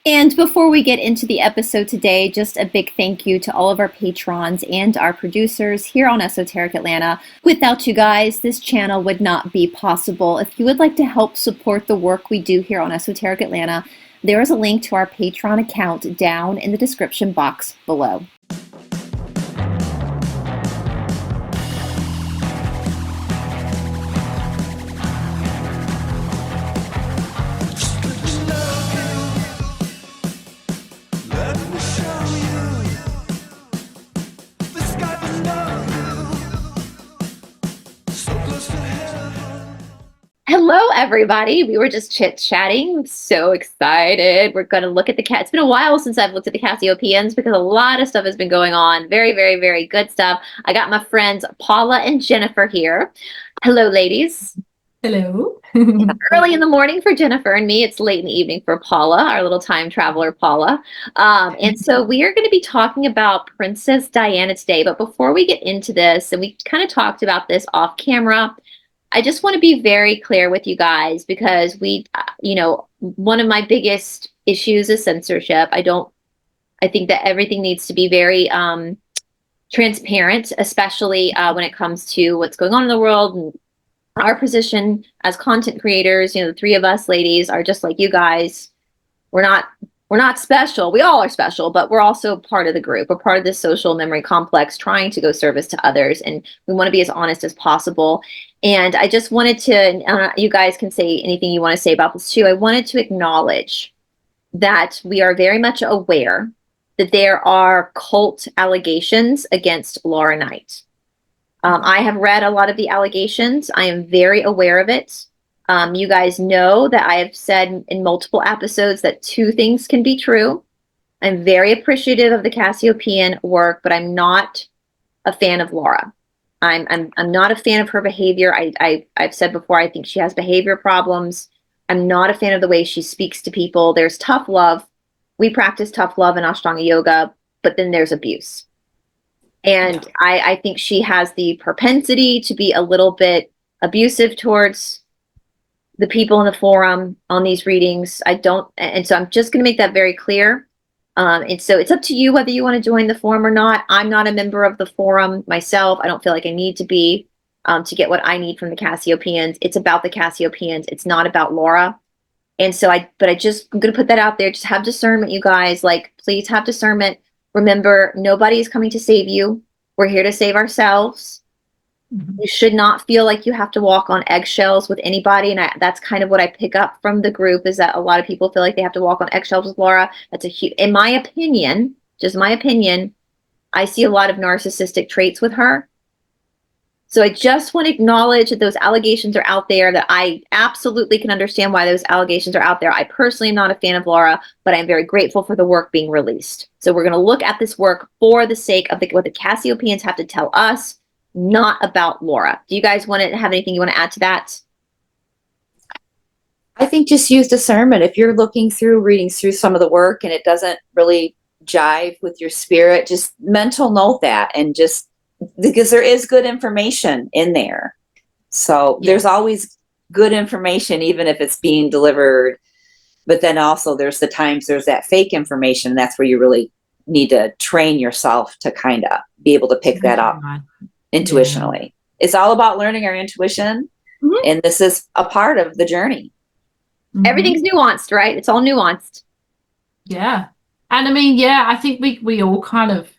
And before we get into the episode today, just a big thank you to all of our patrons and our producers here on Esoteric Atlanta. Without you guys, this channel would not be possible. If you would like to help support the work we do here on Esoteric Atlanta, there is a link to our Patreon account down in the description box below. Hello, everybody. We were just chit-chatting. I'm so excited. We're going to look at the cat. It's been a while since I've looked at the Cassiopeians because a lot of stuff has been going on. Very, very, very good stuff. I got my friends Paula and Jennifer here. Hello, ladies. Hello. Early in the morning for Jennifer and me. It's late in the evening for Paula, our little time traveler, Paula. And so we are going to be talking about Princess Diana today. But before we get into this, and we kind of talked about this off camera, I just want to be very clear with you guys because one of my biggest issues is censorship. I think that everything needs to be very transparent, especially when it comes to what's going on in the world and our position as content creators. The three of us ladies are just like you guys. We're not special. We all are special, but we're also part of the group. We're part of this social memory complex trying to go service to others. And we want to be as honest as possible. And I just wanted to, you guys can say anything you want to say about this too. I wanted to acknowledge that we are very much aware that there are cult allegations against Laura Knight. I have read a lot of the allegations. I am very aware of it. You guys know that I have said in multiple episodes that two things can be true. I'm very appreciative of the Cassiopeian work, but I'm not a fan of Laura. I'm not a fan of her behavior. I've said before, I think she has behavior problems. I'm not a fan of the way she speaks to people. There's tough love. We practice tough love in Ashtanga yoga, but then there's abuse. And I think she has the propensity to be a little bit abusive towards the people in the forum on these readings. And so I'm just going to make that very clear. And so it's up to you whether you want to join the forum or not. I'm not a member of the forum myself. I don't feel like I need to be to get what I need from the Cassiopeians. It's about the Cassiopeians. It's not about Laura. And so I'm going to put that out there. Just have discernment, you guys. Like, please have discernment. Remember, nobody is coming to save you. We're here to save ourselves. You should not feel like you have to walk on eggshells with anybody. And that's kind of what I pick up from the group, is that a lot of people feel like they have to walk on eggshells with Laura. That's in my opinion, just my opinion, I see a lot of narcissistic traits with her. So I just want to acknowledge that those allegations are out there, that I absolutely can understand why those allegations are out there. I personally am not a fan of Laura, but I'm very grateful for the work being released. So we're going to look at this work for the sake of what the Cassiopeians have to tell us, not about Laura. Do you guys want to have anything you want to add to that? I think just use discernment. If you're looking through, reading through some of the work and it doesn't really jive with your spirit, just mental note that, and just because there is good information in there. So there's always good information, even if it's being delivered. But then also there's the times there's that fake information. That's where you really need to train yourself to kind of be able to pick that up intuitionally. It's all about learning our intuition. And this is a part of the journey. Everything's nuanced, right? It's all nuanced. Yeah. And I mean, I think we all kind of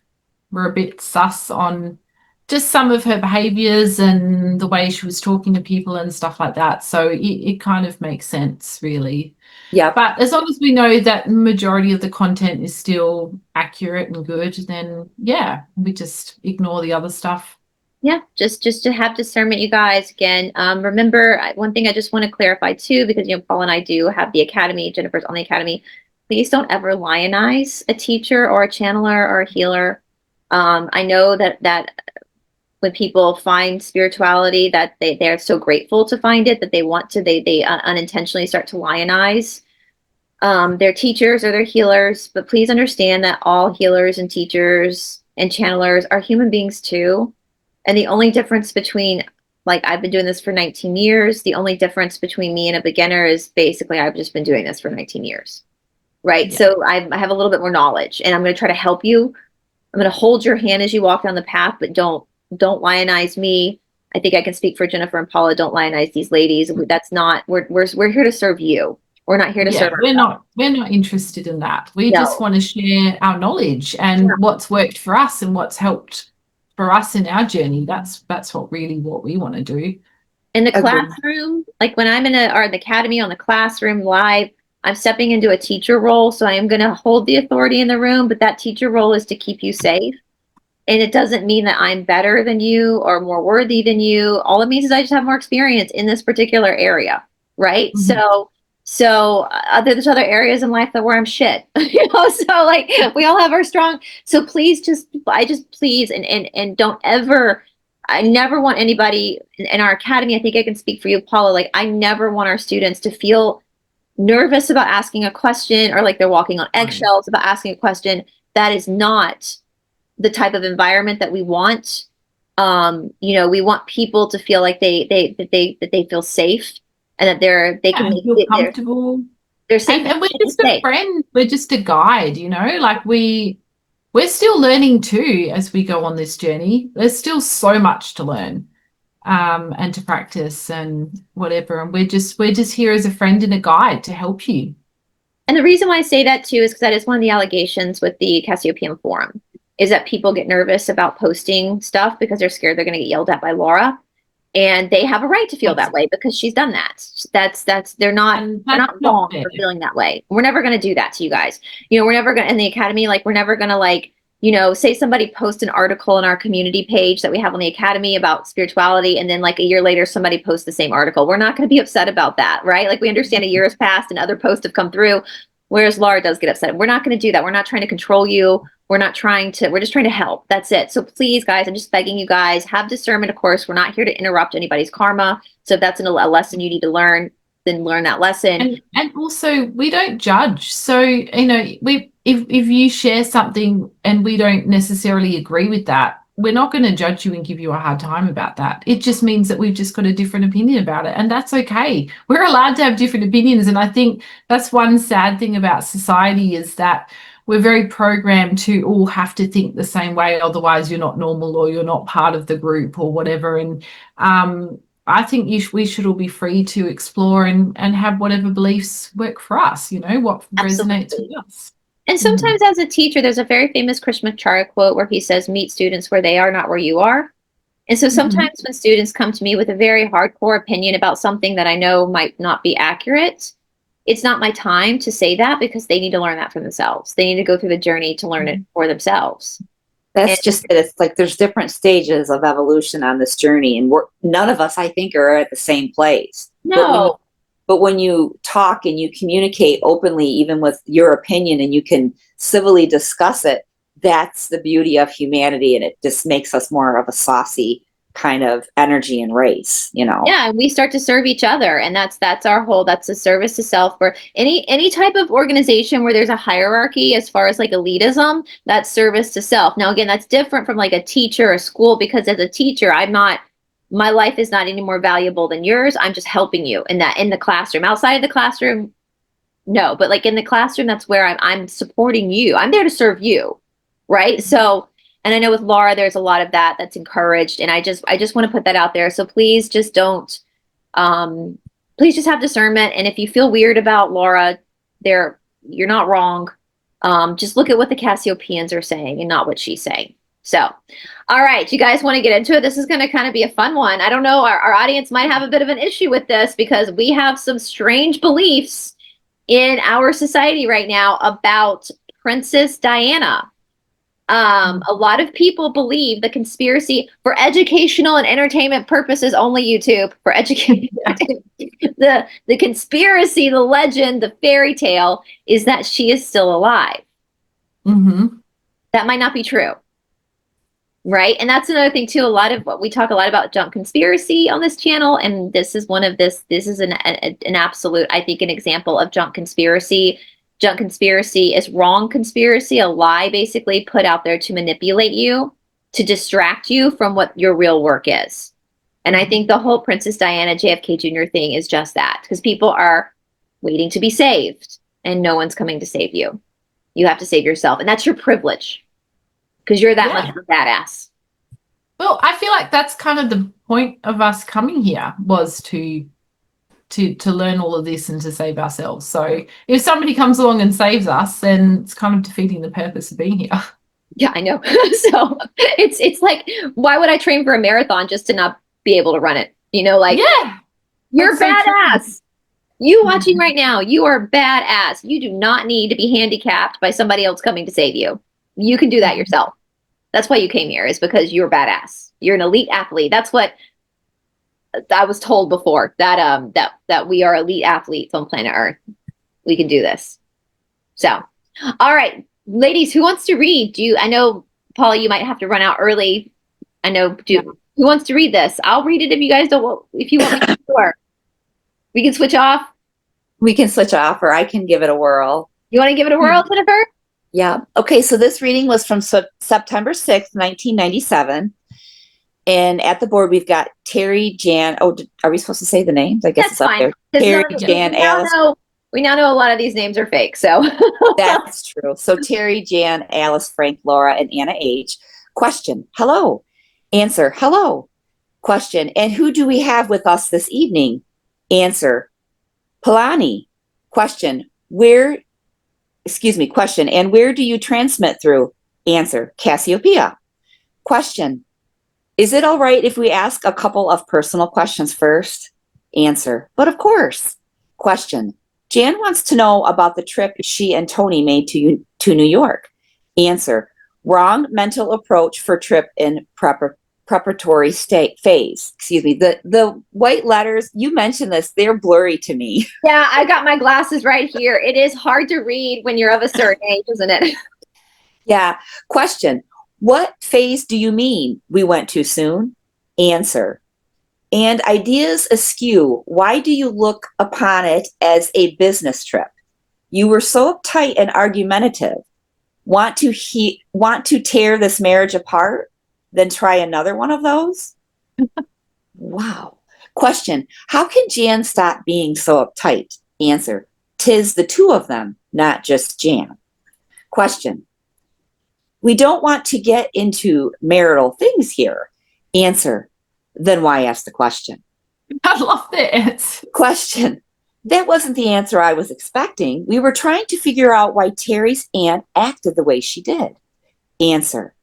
were a bit sus on just some of her behaviors and the way she was talking to people and stuff like that. So it kind of makes sense, really. Yeah. But as long as we know that majority of the content is still accurate and good, then we just ignore the other stuff. Yeah, just to have discernment, you guys. Again, remember, one thing I just want to clarify too, because Paul and I do have the academy. Jennifer's on the academy. Please don't ever lionize a teacher or a channeler or a healer. I know that when people find spirituality, that they're so grateful to find it that they unintentionally start to lionize their teachers or their healers. But please understand that all healers and teachers and channelers are human beings too. And the only difference between, like, I've been doing this for 19 years. The only difference between me and a beginner is basically I've just been doing this for 19 years. right? Yeah. So I have a little bit more knowledge, and I'm going to try to help you. I'm going to hold your hand as you walk down the path, but don't lionize me. I think I can speak for Jennifer and Paula. Don't lionize these ladies. That's not, we're here to serve you. We're not here to serve ourselves. We're not interested in that. We just No. want to share our knowledge and what's worked for us and what's helped for us in our journey. That's what we want to do. In the Agreed. classroom, like when I'm in the academy on the classroom live, I'm stepping into a teacher role. So I am going to hold the authority in the room, but that teacher role is to keep you safe. And it doesn't mean that I'm better than you or more worthy than you. All it means is I just have more experience in this particular area, right? Mhm. So there's other areas in life that where I'm shit, So like we all have our strong. So please, please, and don't ever. I never want anybody in our academy. I think I can speak for you, Paula. Like I never want our students to feel nervous about asking a question or like they're walking on eggshells about asking a question. That is not the type of environment that we want. We want people to feel like they feel safe and that they can And make feel it comfortable. they're safe And we're and just a safe. friend. We're just a guide, like we're still learning too as we go on this journey. There's still so much to learn and to practice and whatever. And we're just here as a friend and a guide to help you. And the reason why I say that too is because that is one of the allegations with the Cassiopean forum is that people get nervous about posting stuff because they're scared they're going to get yelled at by Laura. And they have a right to feel that way because she's done that. They're not wrong fair. for feeling that way. We're never going to do that to you guys. We're never going to, in the academy, like we're never going to say somebody post an article in our community page that we have on the academy about spirituality. And then like a year later, somebody posts the same article. We're not going to be upset about that, right? Like we understand a year has passed and other posts have come through. Whereas Laura does get upset. We're not going to do that. We're not trying to control you. We're just trying to help. That's it. So please, guys, I'm just begging you guys, have discernment, of course. We're not here to interrupt anybody's karma. So if that's a lesson you need to learn, then learn that lesson. And also we don't judge. So, if you share something and we don't necessarily agree with that, we're not going to judge you and give you a hard time about that. It just means that we've just got a different opinion about it. And that's okay. We're allowed to have different opinions. And I think that's one sad thing about society is that we're very programmed to all have to think the same way. Otherwise, you're not normal or you're not part of the group or whatever. And I think we should all be free to explore and have whatever beliefs work for us, what resonates with us. And sometimes as a teacher, there's a very famous Krishnamacharya quote where he says, meet students where they are, not where you are. And so sometimes when students come to me with a very hardcore opinion about something that I know might not be accurate, it's not my time to say that because they need to learn that for themselves. They need to go through the journey to learn it for themselves. That's just it. It's like there's different stages of evolution on this journey, and none of us, I think, are at the same place. No. But when you talk and you communicate openly, even with your opinion, and you can civilly discuss it, that's the beauty of humanity, and it just makes us more of a saucy kind of energy and race, Yeah, and we start to serve each other, and that's a service to self. For any type of organization where there's a hierarchy as far as like elitism, that's service to self. Now again, that's different from like a teacher or school, because as a teacher, my life is not any more valuable than yours. I'm just helping you in the classroom. Outside of the classroom, no, but like in the classroom, that's where I'm supporting you. I'm there to serve you, right? So, and I know with Laura, there's a lot of that's encouraged, and I just want to put that out there. So please just don't, please just have discernment. And if you feel weird about Laura, you're not wrong. Just look at what the Cassiopeans are saying and not what she's saying. So, all right, you guys want to get into it? This is going to kind of be a fun one. I don't know, our audience might have a bit of an issue with this because we have some strange beliefs in our society right now about Princess Diana. A lot of people believe the conspiracy for educational and entertainment purposes only, YouTube, for education. the conspiracy, the legend, the fairy tale is that she is still alive. That might not be true. Right. And that's another thing too. We talk a lot about junk conspiracy on this channel. And this is this is an absolute, I think, an example of junk conspiracy. Junk conspiracy is wrong conspiracy, a lie basically put out there to manipulate you, to distract you from what your real work is. And I think the whole Princess Diana JFK Jr. thing is just that, because people are waiting to be saved. and no one's coming to save you. You have to save yourself. And that's your privilege because you're that much of a badass. Well, I feel like that's kind of the point of us coming here, was to learn all of this and to save ourselves. So if somebody comes along and saves us, then it's kind of defeating the purpose of being here. Yeah, I know. So it's like, why would I train for a marathon just to not be able to run it? You know, like, yeah, you're that's so badass. You watching right now, you are badass. You do not need to be handicapped by somebody else coming to save you. You can do that yourself. That's why you came here, is because you're badass. You're an elite athlete. That's what I was told before, that that we are elite athletes on planet Earth. We can do this. So, all right, ladies, who wants to read? I know, Paula, you might have to run out early. I know. Who wants to read this? I'll read it if you guys don't. If you want me to. Sure. We can switch off. We can switch off, or I can give it a whirl. You want to give it a whirl, Jennifer? Yeah. Okay. So this reading was from September 6th, 1997. And at the board, we've got Terry, Jan. Oh, are we supposed to say the names? I guess That's it's up fine. there. Terry, Jan, Alice. We now know a lot of these names are fake. So that's true. So Terry, Jan, Alice, Frank, Laura, and Anna H. Question. Hello. Answer. Hello. Question. And who do we have with us this evening? Answer. Polani. Question. Question. And where do you transmit through? Answer. Cassiopeia. Question. Is it all right if we ask a couple of personal questions first? Answer. But of course. Question. Jan wants to know about the trip she and Tony made to New York. Answer. Wrong mental approach for trip in preparatory phase. Excuse me. The white letters, you mentioned this, they're blurry to me. Yeah, I got my glasses right here. It is hard to read when you're of a certain age, isn't it? Yeah. Question. What phase do you mean we went too soon? Answer. And ideas askew. Why do you look upon it as a business trip? You were so uptight and argumentative. Want to tear this marriage apart? Then try another one of those? Wow. Question. How can Jan stop being so uptight? Answer. 'Tis the two of them, not just Jan. Question. We don't want to get into marital things here. Answer. Then why ask the question? I love this. Question. That wasn't the answer I was expecting. We were trying to figure out why Terry's aunt acted the way she did. Answer.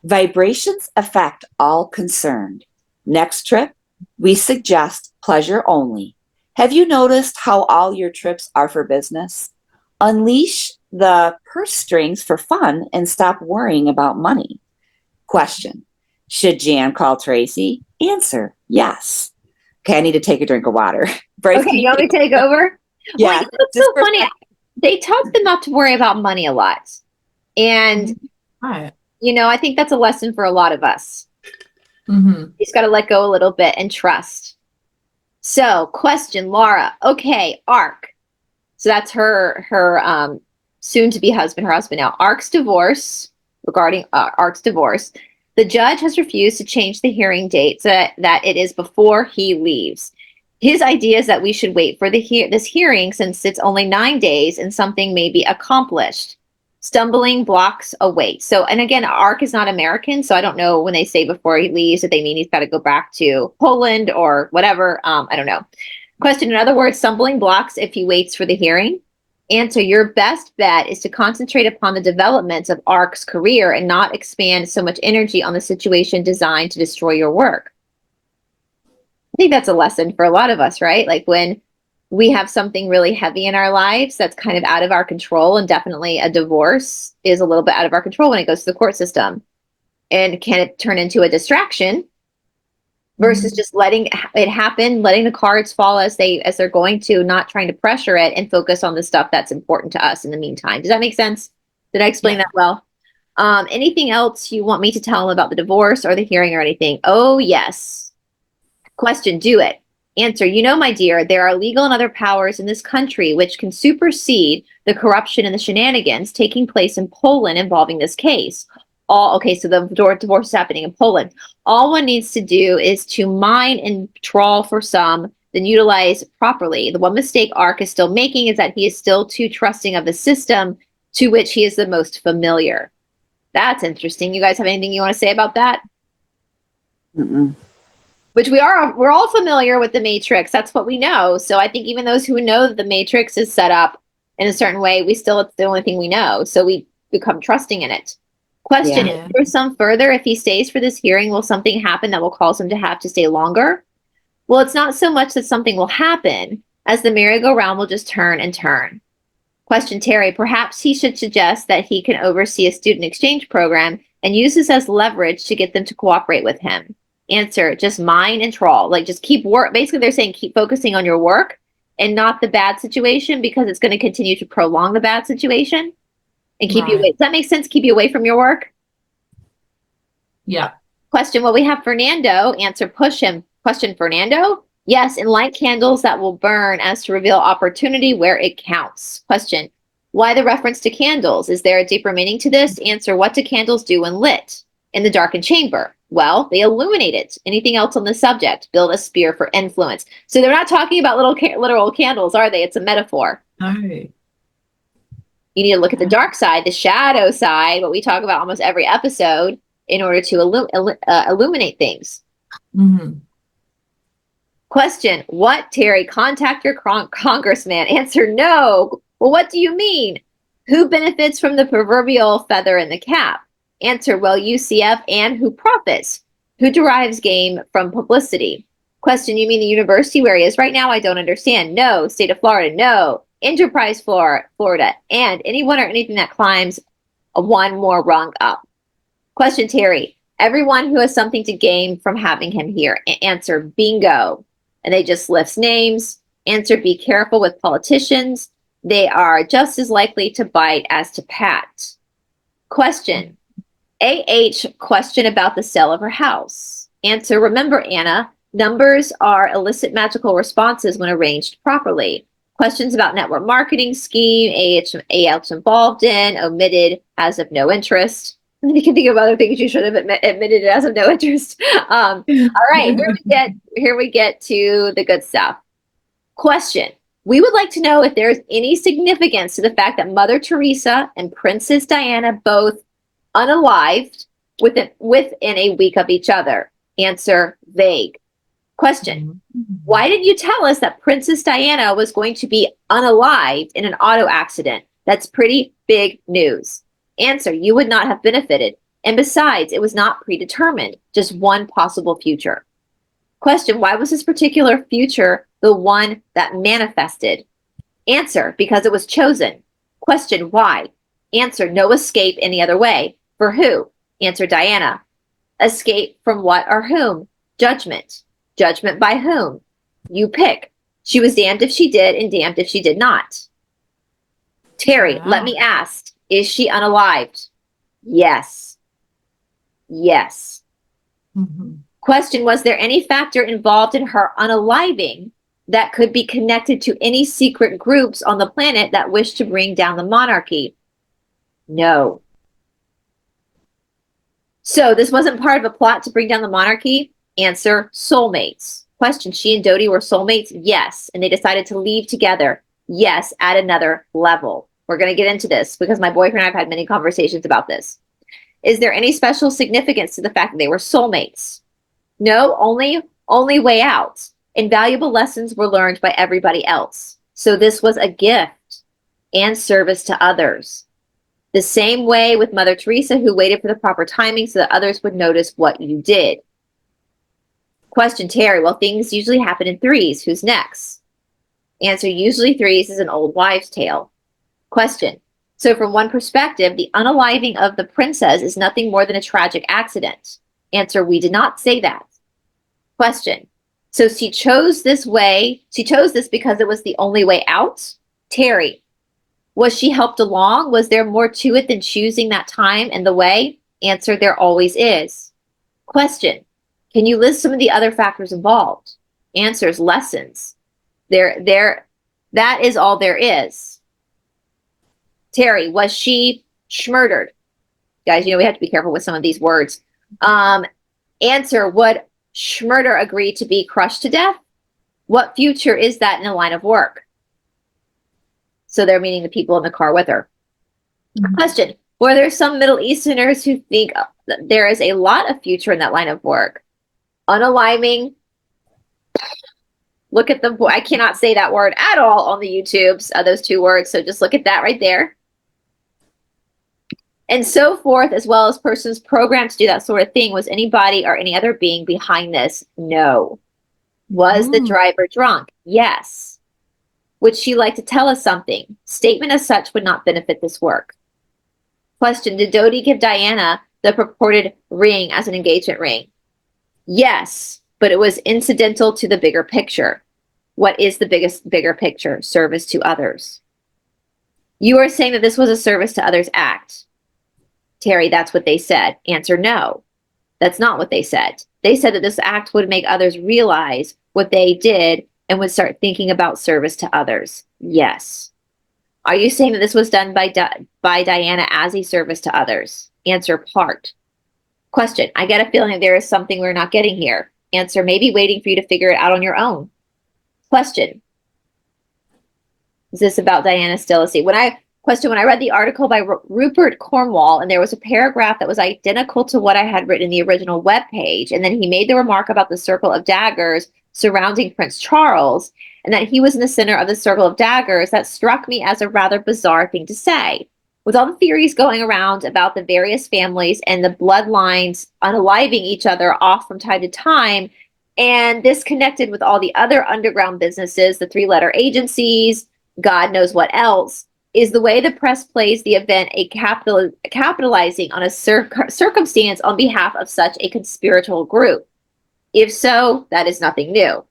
Vibrations affect all concerned. Next trip, we suggest pleasure only. Have you noticed how all your trips are for business? Unleash the purse strings for fun and stop worrying about money. Question. Should Jan call Tracy? Answer. Yes. Okay, I need to take a drink of water. Bryce, okay, you want me to take over? Yeah. Well, it's so funny. They taught them not to worry about money a lot. And, I think that's a lesson for a lot of us. Mm-hmm. You just got to let go a little bit and trust. So, question, Laura. Okay, Ark. So that's her soon-to-be husband, her husband now. Ark's divorce, regarding Ark's divorce. The judge has refused to change the hearing date so that it is before he leaves. His idea is that we should wait for this hearing since it's only 9 days and something may be accomplished. Stumbling blocks await. So, and again, Ark is not American, so I don't know when they say before he leaves if they mean he's got to go back to Poland or whatever. I don't know. Question, in other words, stumbling blocks if he waits for the hearing. Answer, your best bet is to concentrate upon the development of Ark's career and not expand so much energy on the situation designed to destroy your work. I think that's a lesson for a lot of us, right? Like when we have something really heavy in our lives that's kind of out of our control, and definitely a divorce is a little bit out of our control when it goes to the court system. And can it turn into a distraction versus just letting it happen, letting the cards fall as they're going to, not trying to pressure it and focus on the stuff that's important to us in the meantime. Does that make sense? Did I explain that well? Anything else you want me to tell them about the divorce or the hearing or anything? Oh, yes. Question, do it. Answer, my dear, there are legal and other powers in this country which can supersede the corruption and the shenanigans taking place in Poland involving this case. So the divorce is happening in Poland. All one needs to do is to mine and trawl for some then utilize properly. The one mistake Ark is still making is that he is still too trusting of the system to which he is the most familiar. That's interesting. You guys have anything you want to say about that? Mm-mm. Which we're all familiar with the Matrix. That's what we know. So I think even those who know that the Matrix is set up in a certain way, it's the only thing we know. So we become trusting in it. Question, Yeah. is there some further? If he stays for this hearing, will something happen that will cause him to have to stay longer? Well, it's not so much that something will happen as the merry-go-round will just turn and turn. Question, Terry, perhaps he should suggest that he can oversee a student exchange program and use this as leverage to get them to cooperate with him. Answer, just mine and trawl. Like, just keep work. Basically, they're saying keep focusing on your work and not the bad situation, because it's going to continue to prolong the bad situation and keep you away. Does that make sense? Keep you away from your work? Yeah. Question, well, we have Fernando. Answer, push him. Question, Fernando? Yes, and light candles that will burn as to reveal opportunity where it counts. Question, why the reference to candles? Is there a deeper meaning to this? Answer, what do candles do when lit in the darkened chamber? Well, they illuminate it. Anything else on the subject? Build a sphere for influence. So they're not talking about literal candles, are they? It's a metaphor. No. You need to look at the dark side, the shadow side, what we talk about almost every episode, in order to illuminate things. Mm-hmm. Question, what, Terry? Contact your congressman. Answer, no. Well, what do you mean? Who benefits from the proverbial feather in the cap? Answer, well, UCF, and who profits? Who derives gain from publicity? Question, you mean the university where he is right now? I don't understand. No. State of Florida? No. Enterprise, Florida, and anyone or anything that climbs one more rung up. Question, Terry, everyone who has something to gain from having him here. Answer, bingo. And they just list names. Answer, be careful with politicians. They are just as likely to bite as to pat. Question, question about the sale of her house. Answer, remember, Anna, numbers are illicit magical responses when arranged properly. Questions about network marketing scheme, AH involved in, omitted as of no interest. You can think of other things you should have admitted as of no interest. All right, here we get to the good stuff. Question, we would like to know if there's any significance to the fact that Mother Teresa and Princess Diana both unalived within a week of each other. Answer, vague. Question, why didn't you tell us that Princess Diana was going to be unalived in an auto accident? That's pretty big news. Answer, you would not have benefited. And besides, it was not predetermined, just one possible future. Question, why was this particular future the one that manifested? Answer, because it was chosen. Question, why? Answer, no escape any other way. For who? Answer, Diana. Escape from what or whom? Judgment. Judgment by whom? You pick. She was damned if she did and damned if she did not. Terry, let me ask, is she unalived? Yes. Yes. Mm-hmm. Question, was there any factor involved in her unaliving that could be connected to any secret groups on the planet that wish to bring down the monarchy? No. So this wasn't part of a plot to bring down the monarchy? Answer, soulmates. Question, she and Dodie were soulmates? Yes. And they decided to leave together? Yes, at another level. We're going to get into this because my boyfriend and I have had many conversations about this. Is there any special significance to the fact that they were soulmates? No, only way out. Invaluable lessons were learned by everybody else. So this was a gift and service to others. The same way with Mother Teresa, who waited for the proper timing so that others would notice what you did. Question, Terry, well, things usually happen in threes. Who's next? Answer, usually threes is an old wives' tale. Question, so from one perspective, the unaliving of the princess is nothing more than a tragic accident. Answer, we did not say that. Question, so she chose this because it was the only way out? Terry, was she helped along? Was there more to it than choosing that time and the way? Answer, there always is. Question, can you list some of the other factors involved? Answers, lessons. That is all there is. Terry, was she schmurdered? Guys, we have to be careful with some of these words. Answer, would Schmurder agree to be crushed to death? What future is that in a line of work? So they're meeting the people in the car with her. Question. Were there some Middle Easterners who think that there is a lot of future in that line of work? Unaliving. Look at the, I cannot say that word at all on the YouTubes, those two words. So just look at that right there. And so forth, as well as persons programmed to do that sort of thing. Was anybody or any other being behind this? No. Was the driver drunk? Yes. Would she like to tell us something? Statement as such would not benefit this work. Question. Did Dodie give Diana the purported ring as an engagement ring? Yes, but it was incidental to the bigger picture. What is the bigger picture? Service to others. You are saying that this was a service to others act. Terry, that's what they said. Answer, no. That's not what they said. They said that this act would make others realize what they did and would start thinking about service to others. Yes. Are you saying that this was done by Diana as a service to others? Answer, part. Question. I get a feeling that there is something we're not getting here. Answer, maybe waiting for you to figure it out on your own. Question. Is this about Diana Stillacy? When I read the article by Rupert Cornwall, and there was a paragraph that was identical to what I had written in the original webpage, and then he made the remark about the circle of daggers surrounding Prince Charles, and that he was in the center of the circle of daggers, that struck me as a rather bizarre thing to say. With all the theories going around about the various families and the bloodlines unaliving each other off from time to time, and this connected with all the other underground businesses, the three-letter agencies, God knows what else, is the way the press plays the event a capitalizing on a circumstance on behalf of such a conspiratorial group? If so, that is nothing new.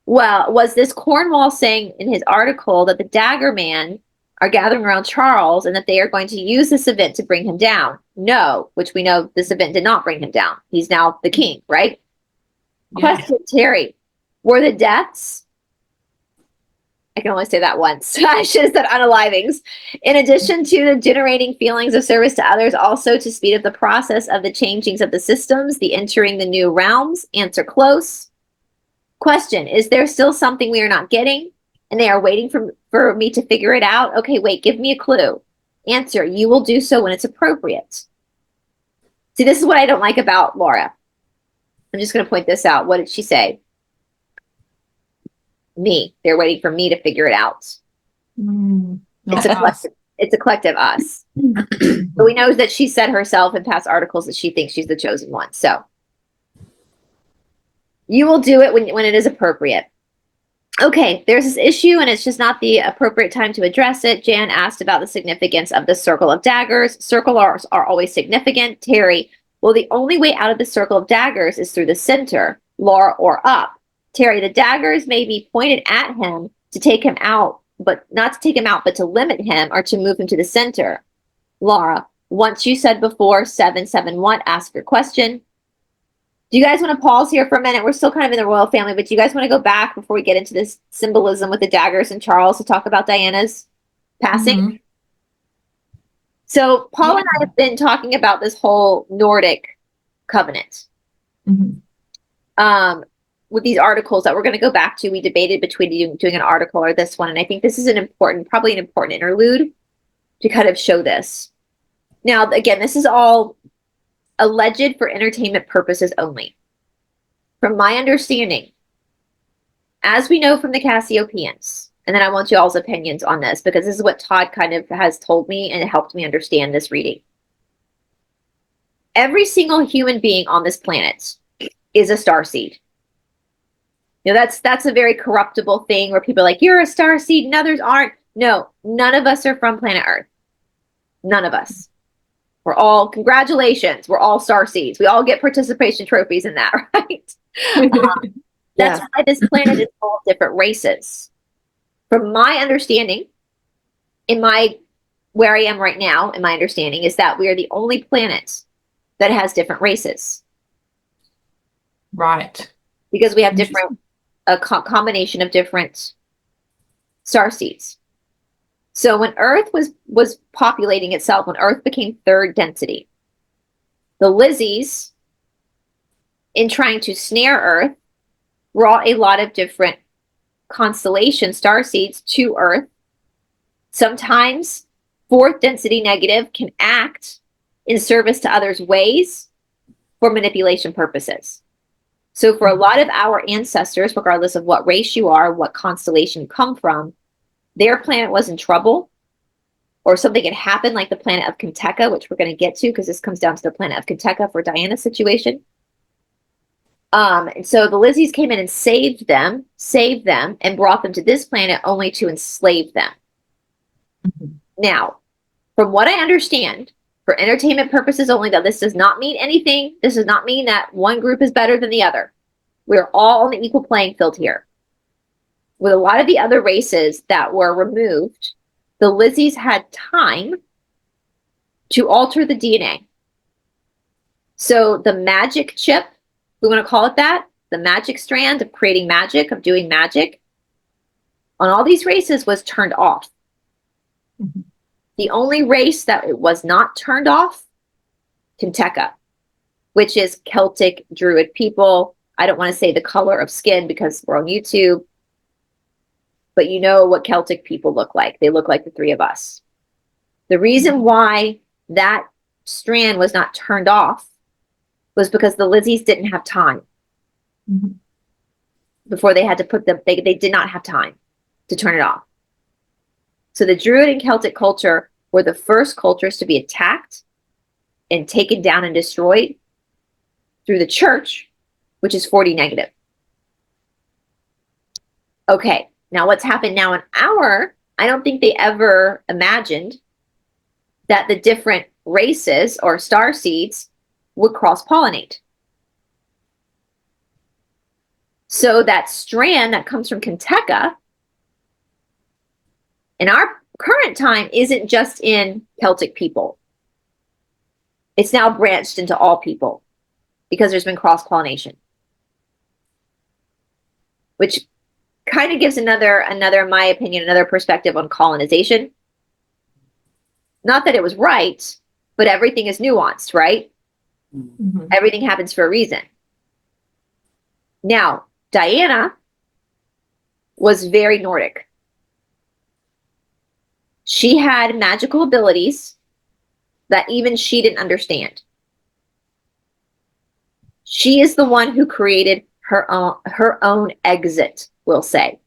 Well, was this Cornwall saying in his article that the Dagger Men are gathering around Charles and that they are going to use this event to bring him down? No, which we know this event did not bring him down. He's now the king, right? Yeah. Question, Terry, were the deaths, I can only say that once, I should have said unalivings, in addition to the generating feelings of service to others, also to speed up the process of the changings of the systems, the entering the new realms? Answer, close. Question, is there still something we are not getting and they are waiting for me to figure it out? Okay, wait, give me a clue. Answer, you will do so when it's appropriate. See, this is what I don't like about Laura. I'm just going to point this out. What did she say? Me. They're waiting for me to figure it out. It's a collective us. But we know that she said herself in past articles that she thinks she's the chosen one. So you will do it when it is appropriate. Okay, there's this issue and it's just not the appropriate time to address it. Jan asked about the significance of the circle of daggers. Circles are always significant. Terry, well, the only way out of the circle of daggers is through the center, Laura, or up. Terry, the daggers may be pointed at him to take him out, but not to take him out, but to limit him or to move him to the center. Laura, once you said before, 771, ask your question. Do you guys want to pause here for a minute? We're still kind of in the royal family, but do you guys want to go back before we get into this symbolism with the daggers and Charles to talk about Diana's passing? Mm-hmm. So Paul and I have been talking about this whole Nordic covenant. Mm-hmm. With these articles that we're going to go back to. We debated between doing an article or this one, and I think this is probably an important interlude to kind of show this. Now, again, this is all alleged for entertainment purposes only. From my understanding, as we know from the Cassiopeans, and then I want you all's opinions on this, because this is what Todd kind of has told me and it helped me understand this reading. Every single human being on this planet is a starseed. You know, that's a very corruptible thing where people are like, you're a starseed and others aren't. No, none of us are from planet Earth. None of us. We're all, congratulations, we're all starseeds. We all get participation trophies in that, right? That's why this planet is full of different races. From my understanding, where I am right now, in my understanding, is that we are the only planet that has different races. Right. Because we have a combination of different starseeds. So when Earth was populating itself, when Earth became third density, the Lizzies, in trying to snare Earth brought a lot of different constellation star seeds to Earth. Sometimes fourth density negative can act in service to others' ways for manipulation purposes. So for a lot of our ancestors, regardless of what race you are, what constellation you come from, their planet was in trouble, or something had happened, like the planet of Kentucky, which we're going to get to because this comes down to the planet of Kentucky for Diana's situation. And so the Lizzies came in and saved them, and brought them to this planet only to enslave them. Mm-hmm. Now, from what I understand, for entertainment purposes only, though, this does not mean anything. This does not mean that one group is better than the other. We're all on the equal playing field here. With a lot of the other races that were removed, the Lizzies had time to alter the DNA. So the magic chip, we want to call it that, the magic strand of creating magic, of doing magic, on all these races was turned off. Mm-hmm. The only race that it was not turned off, Kentucky, which is Celtic Druid people. I don't want to say the color of skin because we're on YouTube, but you know what Celtic people look like. They look like the three of us. The reason why that strand was not turned off was because the Lizzies didn't have time. Mm-hmm. Before they had to put them, they did not have time to turn it off. So the Druid and Celtic culture were the first cultures to be attacked and taken down and destroyed through the church, which is 40 negative. Okay, now what's happened now in I don't think they ever imagined that the different races or star seeds would cross-pollinate. So that strand that comes from Kentucky in our current time isn't just in Celtic people. It's now branched into all people because there's been cross-pollination, which kind of gives another, in my opinion, another perspective on colonization. Not that it was right, but everything is nuanced, right? Mm-hmm. Everything happens for a reason. Now, Diana was very Nordic. She had magical abilities that even she didn't understand. She is the one who created her own exit, we'll say.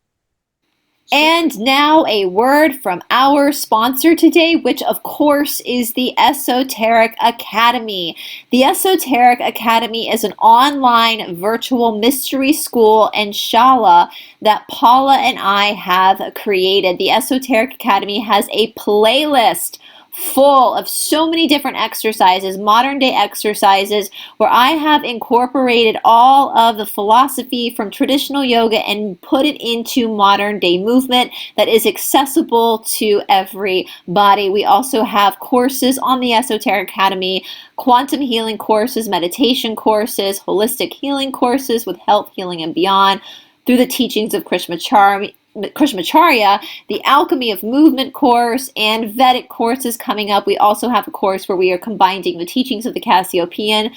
And now a word from our sponsor today, which of course is the Esoteric Academy. The Esoteric Academy is an online virtual mystery school and shala that Paula and I have created. The Esoteric Academy has a playlist full of so many different exercises, modern day exercises, where I have incorporated all of the philosophy from traditional yoga and put it into modern day movement that is accessible to everybody. We also have courses on the Esoteric Academy, quantum healing courses, meditation courses, holistic healing courses with health, healing, and beyond through the teachings of Krishnamacharya, the Alchemy of Movement course, and Vedic courses coming up. We also have a course where we are combining the teachings of the Cassiopeians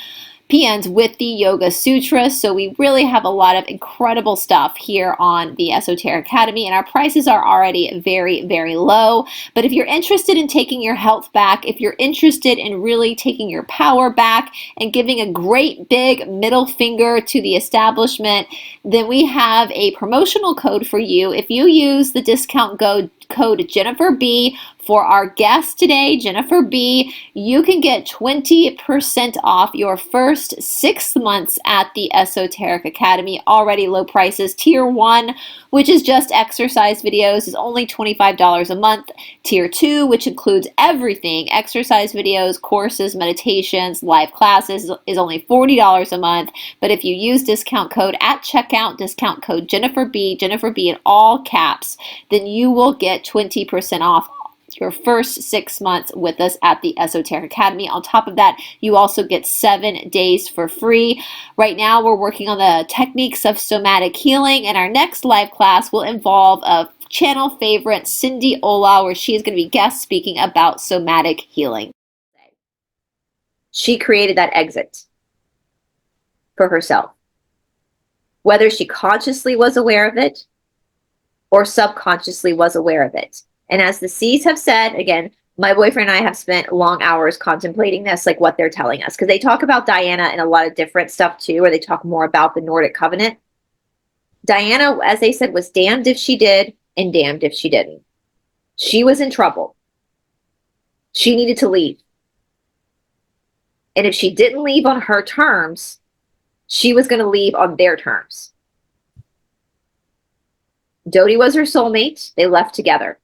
with the Yoga Sutras. So we really have a lot of incredible stuff here on the Esoteric Academy, and our prices are already very, very low. But if you're interested in taking your health back, if you're interested in really taking your power back and giving a great big middle finger to the establishment, then we have a promotional code for you. If you use the discount code Jennifer B for our guest today, Jennifer B, you can get 20% off your first 6 months at the Esoteric Academy. Already low prices. Tier 1, which is just exercise videos, is only $25 a month. Tier 2, which includes everything, exercise videos, courses, meditations, live classes, is only $40 a month. But if you use discount code at checkout, discount code Jennifer B in all caps, then you will get 20% off your first 6 months with us at the Esoteric Academy. On top of that, you also get 7 days for free. Right now, we're working on the techniques of somatic healing, and our next live class will involve a channel favorite, Cindy Ola, where she is going to be guest speaking about somatic healing. She created that exit for herself. whether she consciously was aware of it or subconsciously was aware of it. And as the C's have said, again, my boyfriend and I have spent long hours contemplating this, like what they're telling us, because they talk about Diana in a lot of different stuff too, where they talk more about the Nordic covenant. Diana, as they said, was damned if she did and damned if she didn't. She was in trouble. She needed to leave. And if she didn't leave on her terms, she was going to leave on their terms. Dodie was her soulmate. They left together.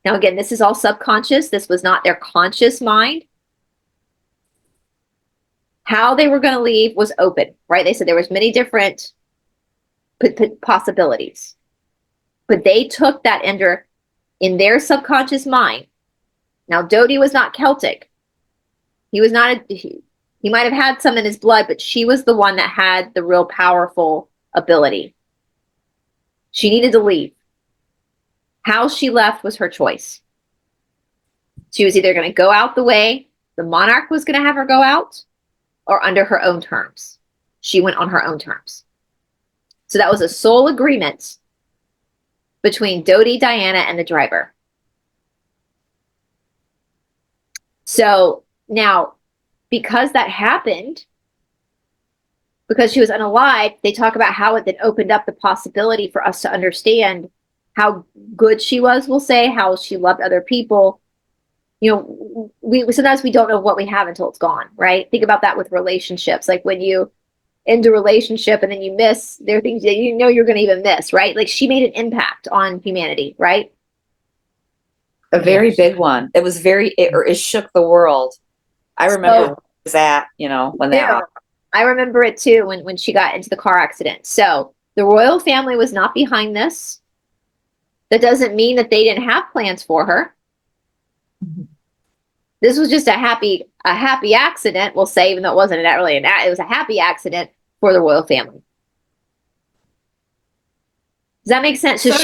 Now, again, this is all subconscious. This was not their conscious mind. How they were going to leave was open, right? They said there was many different possibilities. But they took that in their subconscious mind. Now, Dodie was not Celtic. He was not, he might have had some in his blood, but she was the one that had the real powerful ability. She needed to leave. How she left was her choice. She was either going to go out the way the monarch was going to have her go out, or under her own terms. She went on her own terms. So that was a sole agreement between Dodie, Diana, and the driver. So now, because that happened, because she was unalived, they talk about how it then opened up the possibility for us to understand how good she was, we'll say, how she loved other people. You know, we sometimes we don't know what we have until it's gone, right? Think about that with relationships. Like when you end a relationship and then you miss, there are things that you know you're going to even miss, right? Like she made an impact on humanity, right? A very big one. It was it shook the world. I remember that, you know, when that. I remember it too when she got into the car accident. So the royal family was not behind this. That doesn't mean that they didn't have plans for her. Mm-hmm. This was just a happy accident, we'll say, even though it wasn't really it was a happy accident for the royal family. Does that make sense? So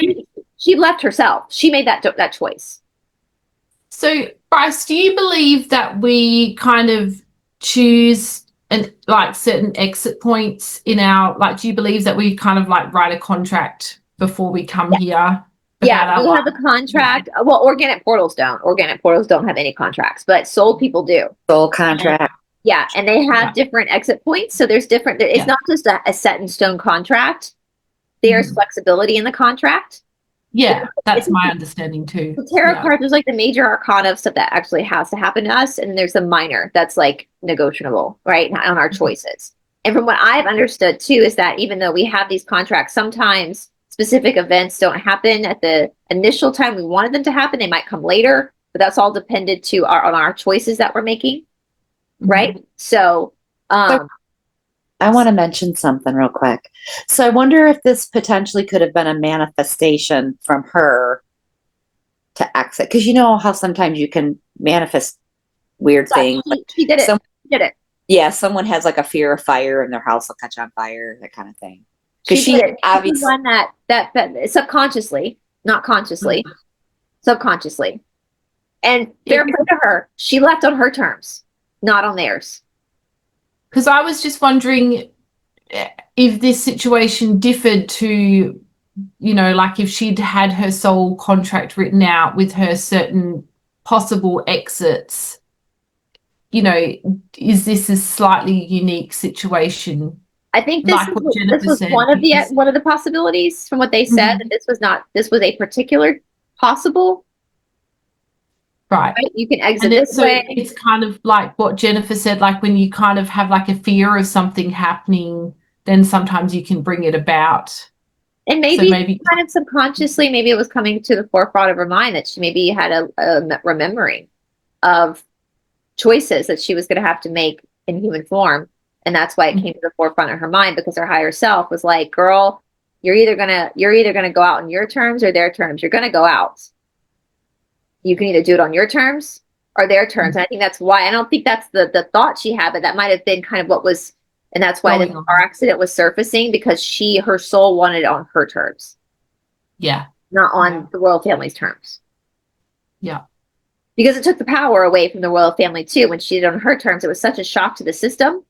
she left herself. She made that choice. So, Bryce, do you believe that we kind of choose like certain exit points in our, like, do you believe that we kind of like write a contract before we come here? Yeah, we have a contract. Well, organic portals don't. Organic portals don't have any contracts, but soul people do. Soul contract. And they have different exit points. So there's different, it's not just a set in stone contract. There's flexibility in the contract. Yeah, that's my understanding too. The tarot cards, there's like the major arcana of stuff that actually has to happen to us, and there's the minor that's like negotiable, right, on our choices. And from what I've understood too is that even though we have these contracts, sometimes specific events don't happen at the initial time we wanted them to happen. They might come later, but that's all dependent on our choices that we're making, right? So I want to mention something real quick. So I wonder if this potentially could have been a manifestation from her to exit. Because you know how sometimes you can manifest weird things. She did it. She did it. Yeah, someone has like a fear of fire and their house will catch on fire, that kind of thing. Because she obviously one that subconsciously, not consciously, subconsciously. And fair play to her. She left on her terms, not on theirs. Because I was just wondering if this situation differed to, you know, like if she'd had her soul contract written out with her certain possible exits, you know, is this a slightly unique situation? I think this was one of the possibilities from what they said. That this was a particular possible. Right. You can exit this way. It's kind of like what Jennifer said, like when you kind of have like a fear of something happening, then sometimes you can bring it about. And maybe kind of subconsciously, maybe it was coming to the forefront of her mind that she maybe had a remembering of choices that she was going to have to make in human form. And that's why it came to the forefront of her mind, because her higher self was like, girl, you're either gonna go out on your terms or their terms. You're gonna go out. You can either do it on your terms or their terms. And I think that's why, I don't think that's the thought she had, but that might have been kind of what was, and that's why the car accident was surfacing, because her soul wanted it on her terms. Yeah. Not on the royal family's terms. Yeah. Because it took the power away from the royal family too. When she did it on her terms, it was such a shock to the system.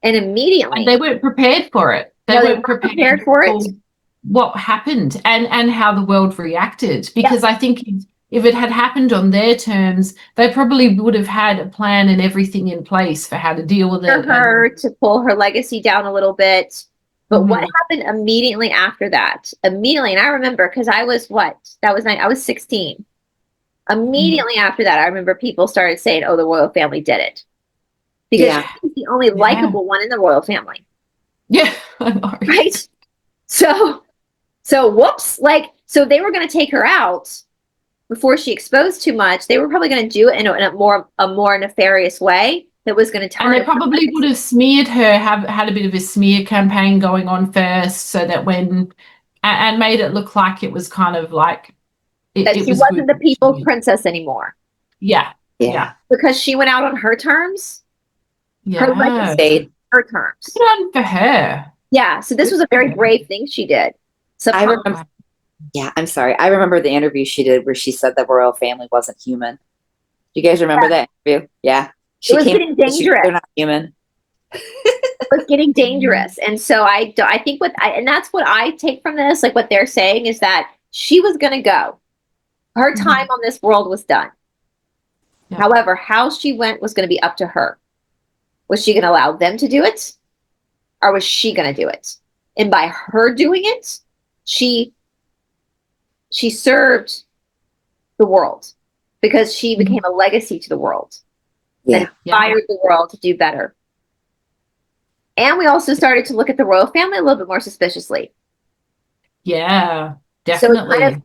And immediately. And they weren't prepared for it. They No, they weren't weren't prepared prepared for it. what happened and how the world reacted. Because I think if it had happened on their terms, they probably would have had a plan and everything in place for how to deal with For it. her to pull her legacy down a little bit. But what Mhm. happened immediately after that? Immediately, and I remember because I was I was 16. Immediately after that, I remember people started saying, "Oh, the royal family did it," because Yeah. she's the only likable one in the royal family, Yeah, I know. right? So whoops, like so they were going to take her out before she exposed too much. They were probably going to do it in a more nefarious way that was going to And they tarnish her probably legacy. would have smeared her, have had a bit of a smear campaign going on first, so that and made it look like it was kind of like That it she was wasn't good. the people's princess anymore Yeah, Yeah. because she went out on her terms, her yeah. legacy, her terms. Good on for her. Yeah, so this Good was a for very her. brave thing she did. I remember. Yeah, I'm sorry. I remember the interview she did where she said the royal family wasn't human. You guys remember that interview? Yeah. It was getting dangerous. They're not human. It was getting dangerous, and so I think and that's what I take from this. Like what they're saying is that she was going to go. Her time on this world was done. Yeah. However, how she went was going to be up to her. Was she going to allow them to do it, or was she going to do it? And by her doing it, she served the world because she became a legacy to the world and inspired the world to do better. And we also started to look at the royal family a little bit more suspiciously. Yeah, So definitely. it kind of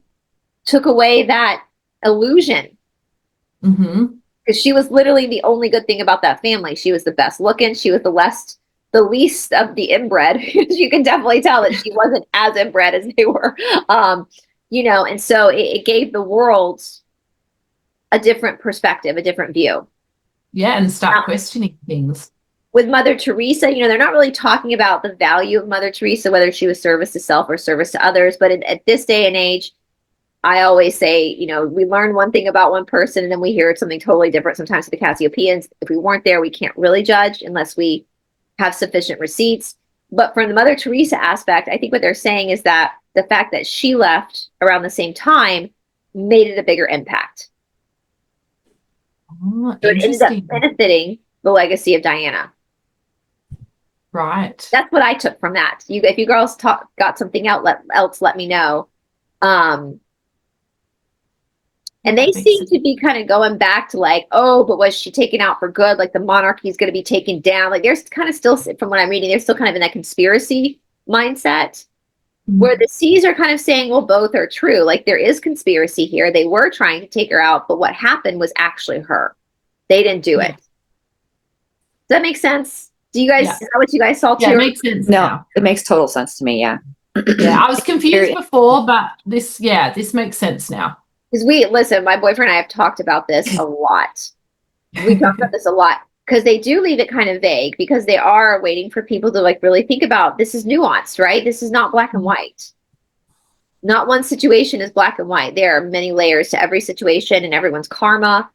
took away that illusion because she was literally the only good thing about that family. She was the best looking. She was the least of the inbred. You can definitely tell that she wasn't as inbred as they were. And so it gave the world a different perspective, a different view. Yeah, and start questioning things. With Mother Teresa, they're not really talking about the value of Mother Teresa, whether she was service to self or service to others. But at this day and age, I always say, we learn one thing about one person and then we hear something totally different sometimes to the Cassiopeians. If we weren't there, we can't really judge unless we have sufficient receipts. But from the Mother Teresa aspect, I think what they're saying is that the fact that she left around the same time made it a bigger impact. Oh, so it ended up benefiting the legacy of Diana. Right. That's what I took from that. If you girls got something else, let me know. And they seem to be kind of going back to like, oh, but was she taken out for good? Like the monarchy is going to be taken down. Like there's kind of still, from what I'm reading, they're still kind of in that conspiracy mindset where the C's are kind of saying, well, both are true. Like there is conspiracy here. They were trying to take her out, but what happened was actually her. They didn't do it. Does that make sense? Do you guys, is that what you guys saw too? Yeah, it makes sense now. It makes total sense to me, yeah. Yeah, I was confused before, but this makes sense now. Because listen, my boyfriend and I have talked about this a lot. We talk about this a lot because they do leave it kind of vague because they are waiting for people to like really think about this is nuanced, right? This is not black and white. Not one situation is black and white. There are many layers to every situation and everyone's karma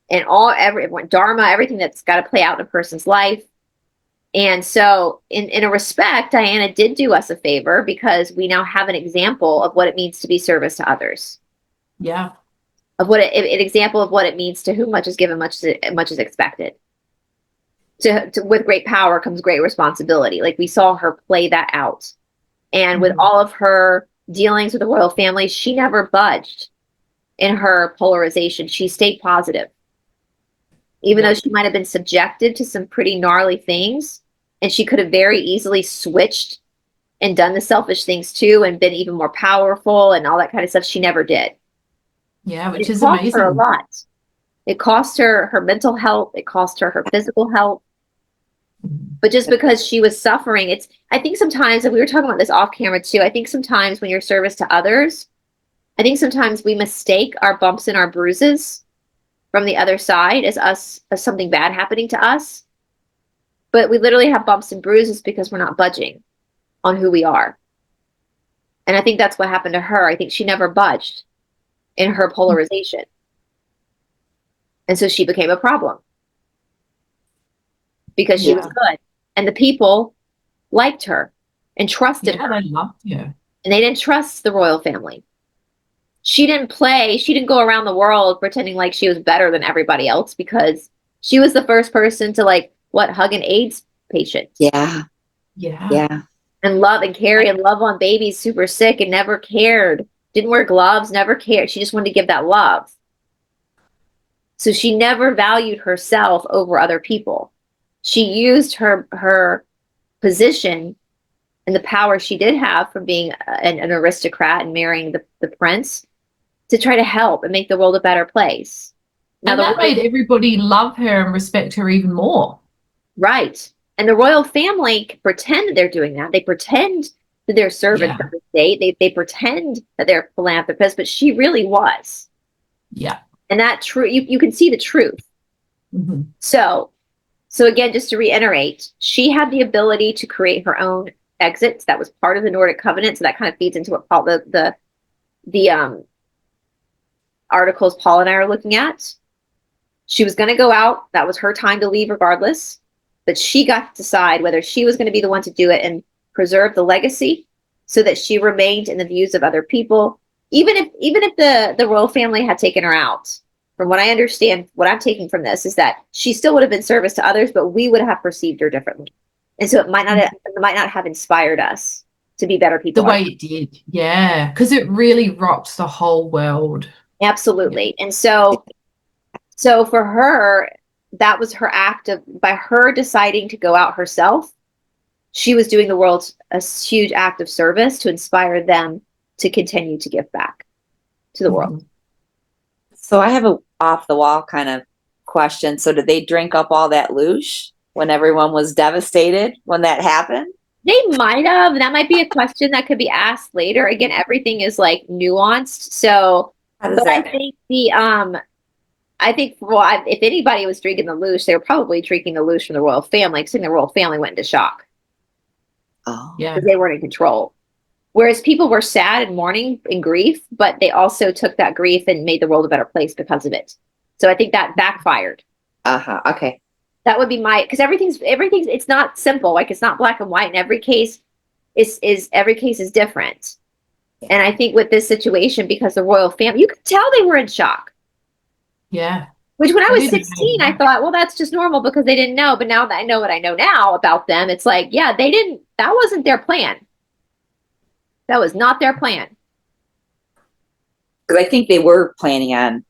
and everyone dharma, everything that's got to play out in a person's life. And so in a respect, Diana did do us a favor because we now have an example of what it means to be service to others. Yeah. Of what an example of what it means to whom much is given, much is expected. With great power comes great responsibility. Like we saw her play that out. And with all of her dealings with the royal family, she never budged in her polarization. She stayed positive. Even though she might have been subjected to some pretty gnarly things, and she could have very easily switched and done the selfish things too and been even more powerful and all that kind of stuff, she never did. Yeah, which is amazing. It cost her a lot. It cost her her mental health. It cost her her physical health. But just because she was suffering, I think sometimes, and we were talking about this off camera too, I think sometimes when you're service to others, I think sometimes we mistake our bumps and our bruises from the other side as something bad happening to us. But we literally have bumps and bruises because we're not budging on who we are. And I think that's what happened to her. I think she never budged in her polarization. And so she became a problem because she was good. And the people liked her. and trusted her. Yeah, they loved you. And they didn't trust the royal family. She didn't go around the world pretending like she was better than everybody else, because she was the first person to hug an AIDS patient. Yeah. Yeah. Yeah. And love and carry and love on babies super sick, and never cared. Didn't wear gloves, never cared. She just wanted to give that love. So she never valued herself over other people. She used her position and the power she did have from being an aristocrat and marrying the prince to try to help and make the world a better place. Now, And that made everybody love her and respect her even more. Right. And the royal family can pretend that they're doing that. They pretend that they're servants of the state. They pretend that they're philanthropists, but she really was. Yeah. And that you can see the truth. Mm-hmm. So again, just to reiterate, she had the ability to create her own exits. That was part of the Nordic covenant. So that kind of feeds into what Paul, the articles Paul and I are looking at. She was going to go out. That was her time to leave regardless. But she got to decide whether she was going to be the one to do it and preserve the legacy so that she remained in the views of other people. Even if the royal family had taken her out, from what I understand, what I'm taking from this is that she still would have been service to others, but we would have perceived her differently. And so it might not have inspired us to be better people. The way it did. Yeah. Because it really rocked the whole world. Absolutely. Yeah. And so for her, that was her act by her deciding to go out herself, she was doing the world a huge act of service to inspire them to continue to give back to the world. So I have a off the wall kind of question. So did they drink up all that loosh when everyone was devastated when that happened? They might have. That might be a question that could be asked later. Again, everything is nuanced. So, but I think if anybody was drinking the loosh, they were probably drinking the loosh from the royal family, because the royal family went into shock. Oh, yeah, because they weren't in control. Whereas people were sad and mourning and grief, but they also took that grief and made the world a better place because of it. So I think that backfired. Okay. That would be because everything's it's not simple. It's not black and white, and every case is different. And I think with this situation, because the royal family, you could tell they were in shock. Yeah. Which when I was 16, I thought, well, that's just normal because they didn't know. But now that I know what I know now about them, it's yeah, they didn't, that wasn't their plan. That was not their plan. Because I think they were planning on.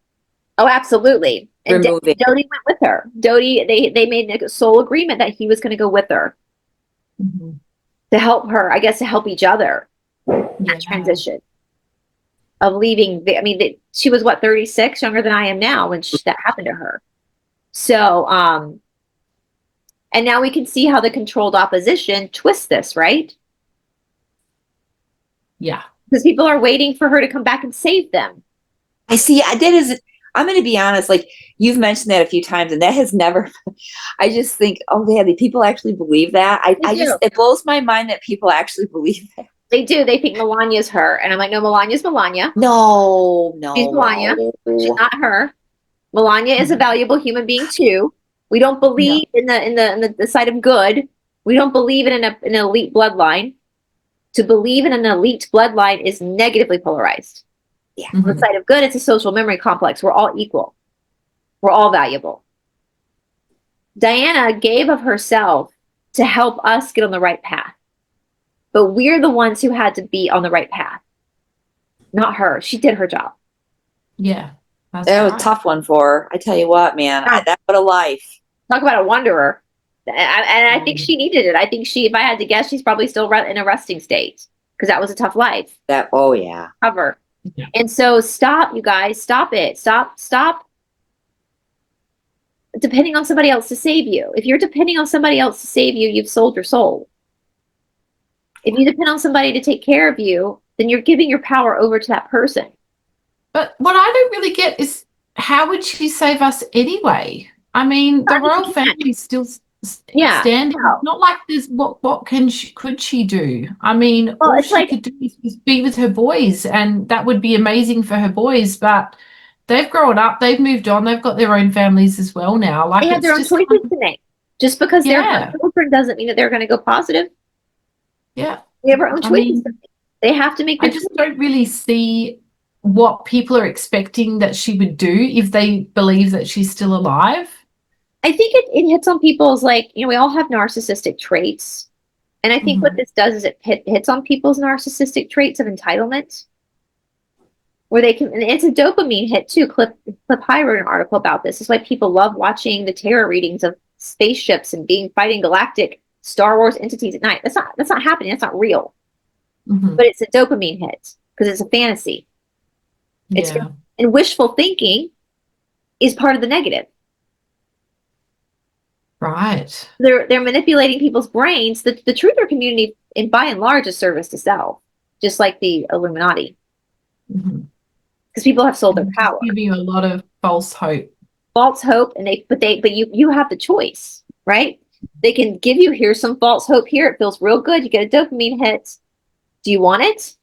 Oh, absolutely. And removing. Dodie went with her. Dodie, they made a sole agreement that he was going to go with her to help her, I guess, to help each other. That transition of leaving. She was 36, younger than I am now when that happened to her. So, and now we can see how the controlled opposition twists this, right? Yeah. Because people are waiting for her to come back and save them. I see. I'm going to be honest, you've mentioned that a few times, and that has never, I just think, oh, yeah, do people actually believe that? It blows my mind that people actually believe that. They do. They think Melania's her. And I'm like, no, Melania's Melania. No. She's Melania. She's not her. Melania is a valuable human being too. We don't believe in the side of good. We don't believe in an elite bloodline. To believe in an elite bloodline is negatively polarized. Yeah. On the side of good, it's a social memory complex. We're all equal. We're all valuable. Diana gave of herself to help us get on the right path. But we're the ones who had to be on the right path. Not her. She did her job. Yeah. That was a tough one for her. I tell you what, man. That what a life. Talk about a wanderer. And I think she needed it. I think if I had to guess, she's probably still in a resting state. Because that was a tough life. Oh, yeah. Cover. Yeah. And so stop, you guys. Stop it. Stop depending on somebody else to save you. If you're depending on somebody else to save you, you've sold your soul. If you depend on somebody to take care of you, then you're giving your power over to that person. But what I don't really get is, how would she save us anyway? The royal family is still standing. No. Not like this. What could she do? Well, all she could do is be with her boys, and that would be amazing for her boys. But they've grown up, they've moved on, they've got their own families as well now. They have their own choices to make. Just because they're children doesn't mean that they're going to go positive. Yeah. We have our own I choices. mean, They have to make I their just don't really see what people are expecting that she would do if they believe that she's still alive. I think it hits on people's, like, we all have narcissistic traits. And I think what Mhm. this does is it hits on people's narcissistic traits of entitlement, where they can, and it's a dopamine hit too. Clip High wrote an article about this. It's why people love watching the tarot readings of spaceships and fighting galactic Star Wars entities at night. That's not happening. That's not real. Mhm. But it's a dopamine hit because it's a fantasy. It's Yeah. and wishful thinking is part of the negative. Right. They're manipulating people's brains. The truther community, in by and large, is service to self, just like the Illuminati, Mhm. because people have sold their Just power, give you a lot of false hope. false hope, and you have the choice, right? They can give you, here's some false hope here. It feels real good. You get a dopamine hit. Do you want it?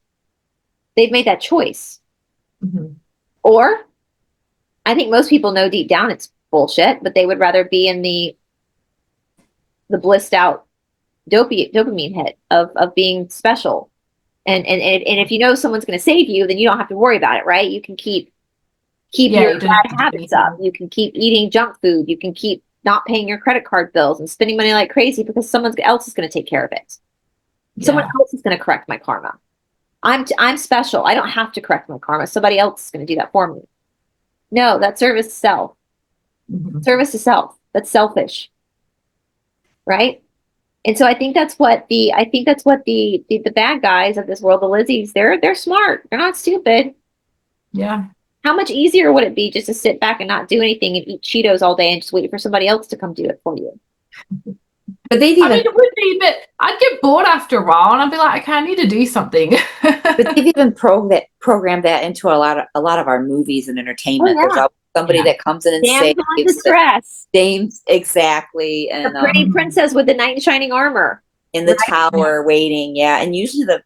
They've made that choice. Mhm. Or I think most people know deep down it's bullshit, but they would rather be in the blissed out dopamine hit of being special. And if you know someone's going to save you, then you don't have to worry about it, right? You can keep Yeah, your you don't have to bad do habits up. anything. You can keep eating junk food. You can keep not paying your credit card bills and spending money like crazy because someone else is going to take care of it. Someone Yeah. else is going to correct my karma. I'm special. I don't have to correct my karma. Somebody else is going to do that for me. No, that's service to self. Mhm. Service to self. That's selfish, right? And so I think that's what the bad guys of this world, the Lizzies, they're smart. They're not stupid. Yeah. How much easier would it be just to sit back and not do anything and eat Cheetos all day and just wait for somebody else to come do it for you? But they've I even mean, it would be, but I'd get bored after a while and I'd be like, okay, I need to do something. but they've even programmed that into a lot of our movies and Oh entertainment. There's yeah. always somebody Yeah. that comes in and Damsel in saves distress. James exactly, The and pretty Mhm. princess with the knight in shining armor. in the Right? tower waiting, yeah. And usually and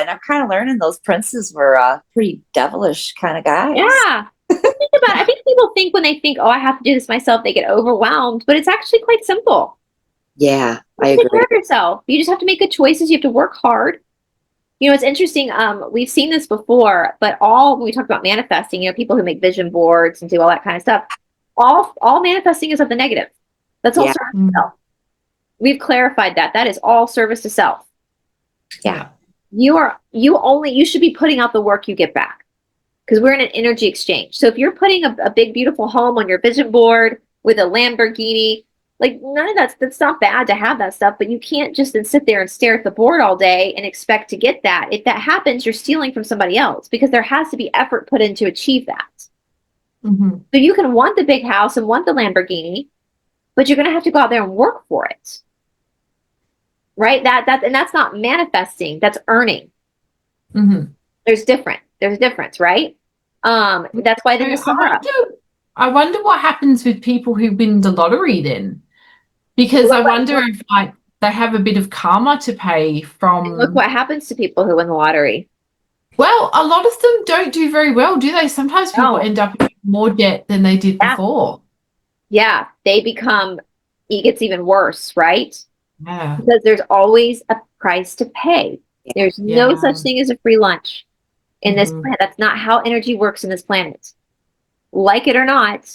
I'm kind of learning those princes were pretty devilish kind of guys. Yeah. Think about it. I think people think when they think, oh, I have to do this myself, they get overwhelmed, but it's actually quite simple. Yeah, I You take care agree. of yourself. You just have to make good choices. You have to work hard. It's interesting. We've seen this before, but when we talk about manifesting, people who make vision boards and do all that kind of stuff, all manifesting is of the negative. That's all Yeah. service to self. We've clarified that. That is all service to self. Yeah. You should be putting out the work you get back, because we're in an energy exchange. So if you're putting a big, beautiful home on your vision board with a Lamborghini, like, none of that's not bad to have that stuff, but you can't just then sit there and stare at the board all day and expect to get that. If that happens, you're stealing from somebody else, because there has to be effort put in to achieve that. Mhm. So you can want the big house and want the Lamborghini, but you're going to have to go out there and work for it. Right? And that's not manifesting, that's earning. Mhm. There's a difference, right? That's why the So Nasara. I wonder what happens with people who win the lottery then, because I wonder if like they have a bit of karma to pay Look from. what happens to people who win the lottery. Well, a lot of them don't do very well, do they? Sometimes people No. end up in more debt than they did Yeah. before. Yeah, it gets even worse, right? Yeah. Because there's always a price to pay. There's no Yeah. such thing as a free lunch in this Mhm. planet. That's not how energy works in this planet. Like it or not,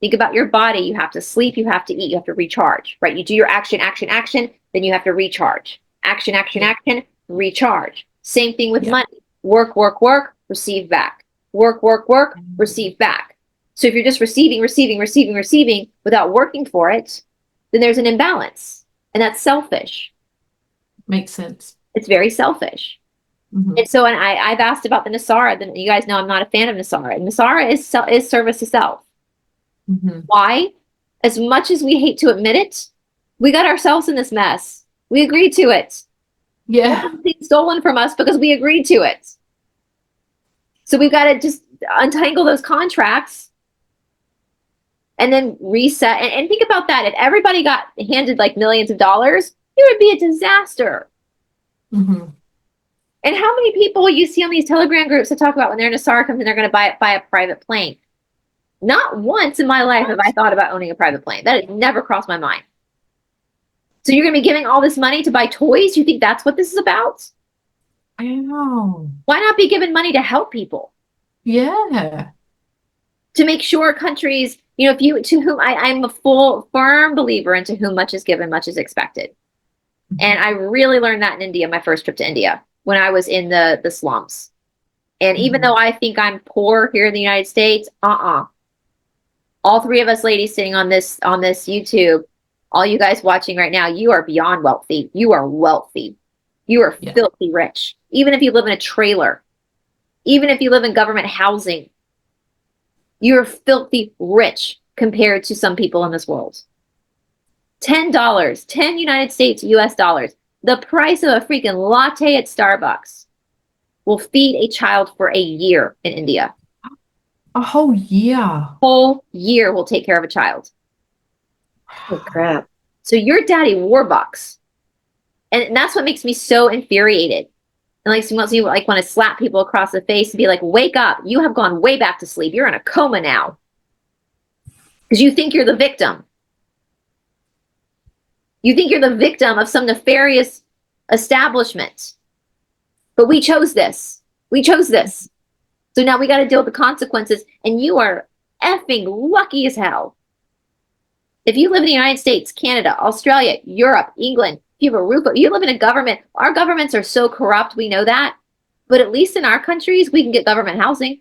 think about your body. You have to sleep, you have to eat, you have to recharge, right? You do your action, action, action, then you have to recharge. Action, action, Yeah. action, recharge. Same thing with Yeah. money. Work, work, work, receive back. Work, work, work, receive back. So if you're just receiving, receiving, receiving, receiving without working for it, then there's an imbalance. And that's selfish. Makes sense. It's very selfish. Mhm. And so, I've asked about the Nasara. Then you guys know I'm not a fan of Nasara. Nasara is service to self. Mhm. Why? As much as we hate to admit it, we got ourselves in this mess. We agreed to it. Yeah. Everything's stolen from us because we agreed to it. So we've got to just untangle those contracts and then reset. And think about that. If everybody got handed like millions of dollars, it would be a disaster. Mhm. And how many people you see on these Telegram groups that talk about when they're in a SAR comes and they're going to buy a private plane? Not once in my life have I thought about owning a private plane. That has never crossed my mind. So you're going to be giving all this money to buy toys? You think that's what this is about? Wow. Why not be given money to help people? Yeah. To make sure countries, if you, to whom I'm a firm believer into whom much is given, much is expected. And I really learned that in India, my first trip to India, when I was in the slums. And even though I think I'm poor here in the United States, all three of us ladies sitting on this YouTube, all you guys watching right now, you are beyond wealthy. You are wealthy. You are filthy rich. Even if you live in a trailer, even if you live in government housing, you're filthy rich compared to some people in this world. $10, 10 United States US dollars, the price of a freaking latte at Starbucks, will feed a child for a year in India. A whole year. Whole year will take care of a child. Oh, crap. So your daddy Warbucks. And that's what makes me so infuriated. And like, you like want to slap people across the face and be like, wake up. You have gone way back to sleep. You're in a coma now. Because you think you're the victim. You think you're the victim of some nefarious establishment. But we chose this. We chose this. So now we got to deal with the consequences. And you are effing lucky as hell. If you live in the United States, Canada, Australia, Europe, England, if you have a roof, you live in a government, our governments are so corrupt, we know that. But at least in our countries, we can get government housing.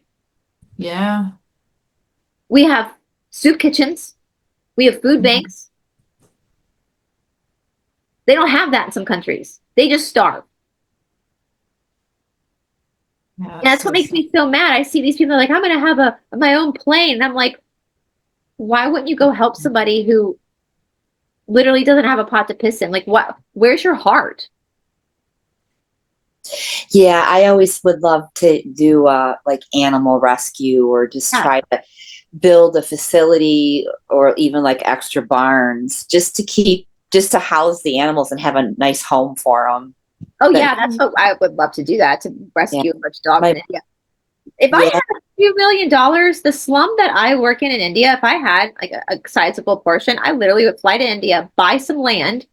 Yeah. We have soup kitchens. We have food banks. They don't have that in some countries. They just starve. Yeah, And that's what makes me so mad. I see these people like, I'm going to have my own plane. And I'm like, why wouldn't you go help somebody who literally doesn't have a pot to piss in? Like, what? Where's your heart? Yeah, I always would love to do like animal rescue, or just try to build a facility, or even like extra barns, just to house the animals and have a nice home for them. Oh, yeah, that's what I would love to do, that, to rescue a bunch of dogs in India. If I had a few $1 million, the slum that I work in India, if I had like a sizable portion, I literally would fly to India, buy some land,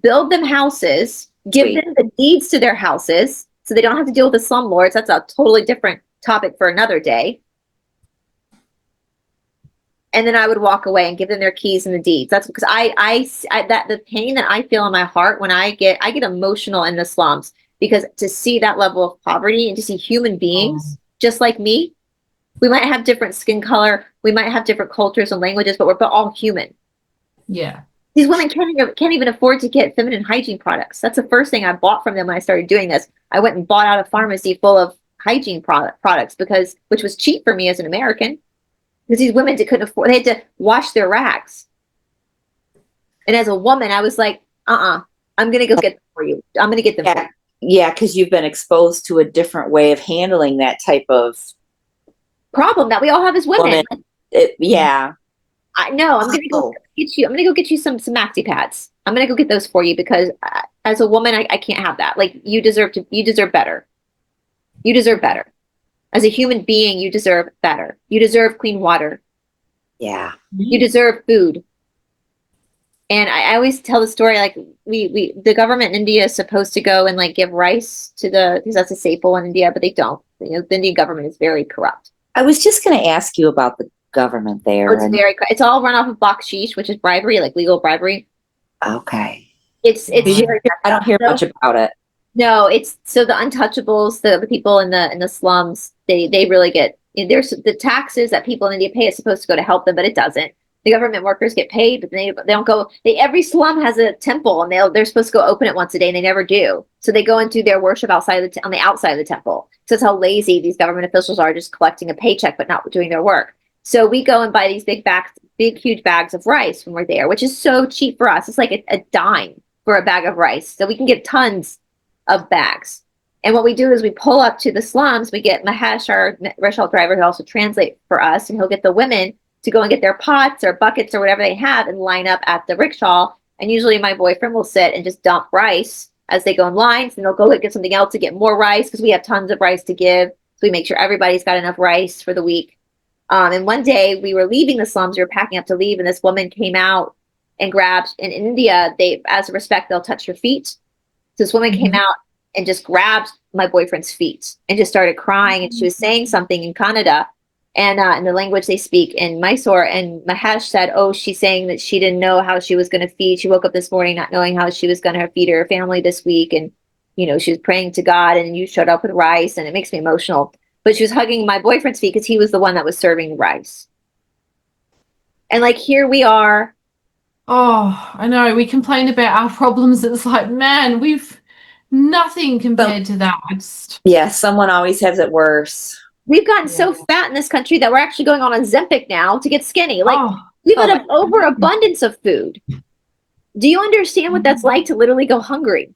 build them houses, give them the deeds to their houses so they don't have to deal with the slumlords. That's a totally different topic for another day. And then I would walk away and give them their keys and the deeds. That's because that the pain that I feel in my heart when I get emotional in the slums, because to see that level of poverty and to see human beings just like me, we might have different skin color, we might have different cultures and languages, but we're all human. Yeah. These women can't even afford to get feminine hygiene products. That's the first thing I bought from them when I started doing this. I went and bought out a pharmacy full of hygiene products, which was cheap for me as an American. Because these women couldn't afford, they had to wash their rags. And as a woman, I was like, I'm going to go get them for you. I'm going to get them for you. Yeah, because you've been exposed to a different way of handling that type of problem that we all have as women. Yeah. I know. I'm going to go get you. I'm going to go get you some maxi pads. I'm going to go get those for you because as a woman, I can't have that. Like, you deserve better. You deserve better. As a human being, you deserve better. You deserve clean water. Yeah. You deserve food. And I always tell the story, like, the government in India is supposed to go and like give rice to because that's a staple in India, but they don't. The Indian government is very corrupt. I was just going to ask you about the government there. It's all run off of baksheesh, which is bribery, like legal bribery. Okay. It's I don't hear much about it. No, it's so the untouchables, the people in the slums, they really get, there's the taxes that people in India pay is supposed to go to help them, but it doesn't. The government workers get paid, but they don't go. Every slum has a temple, and they're supposed to go open it once a day, and they never do. So they go and do their worship on the outside of the temple. So that's how lazy these government officials are, just collecting a paycheck but not doing their work. So we go and buy these huge bags of rice when we're there, which is so cheap for us. It's like a dime for a bag of rice. So we can get tons of bags. And what we do is we pull up to the slums. We get Mahesh, our rickshaw driver, who also translates for us, and he'll get the women to go and get their pots or buckets or whatever they have and line up at the rickshaw. And usually my boyfriend will sit and just dump rice as they go in lines, and they'll go get something else to get more rice because we have tons of rice to give. So we make sure everybody's got enough rice for the week. And one day we were leaving the slums, we were packing up to leave, and this woman came out and grabbed, in India, as a respect, they'll touch your feet. So this woman came out and just grabbed my boyfriend's feet and just started crying. And she was saying something in Kannada and in the language they speak in Mysore. And Mahesh said, oh, she's saying that she didn't know how she was going to feed. She woke up this morning not knowing how she was going to feed her family this week. And, you know, she was praying to God, and you showed up with rice, and it makes me emotional. But she was hugging my boyfriend's feet because he was the one that was serving rice. And like, here we are. Oh, I know. We complain about our problems. It's like, man, we've nothing compared to that. Yeah, someone always has it worse. We've gotten so fat in this country that we're actually going on Ozempic now to get skinny. Like, we've got an overabundance of food. Do you understand what that's like to literally go hungry?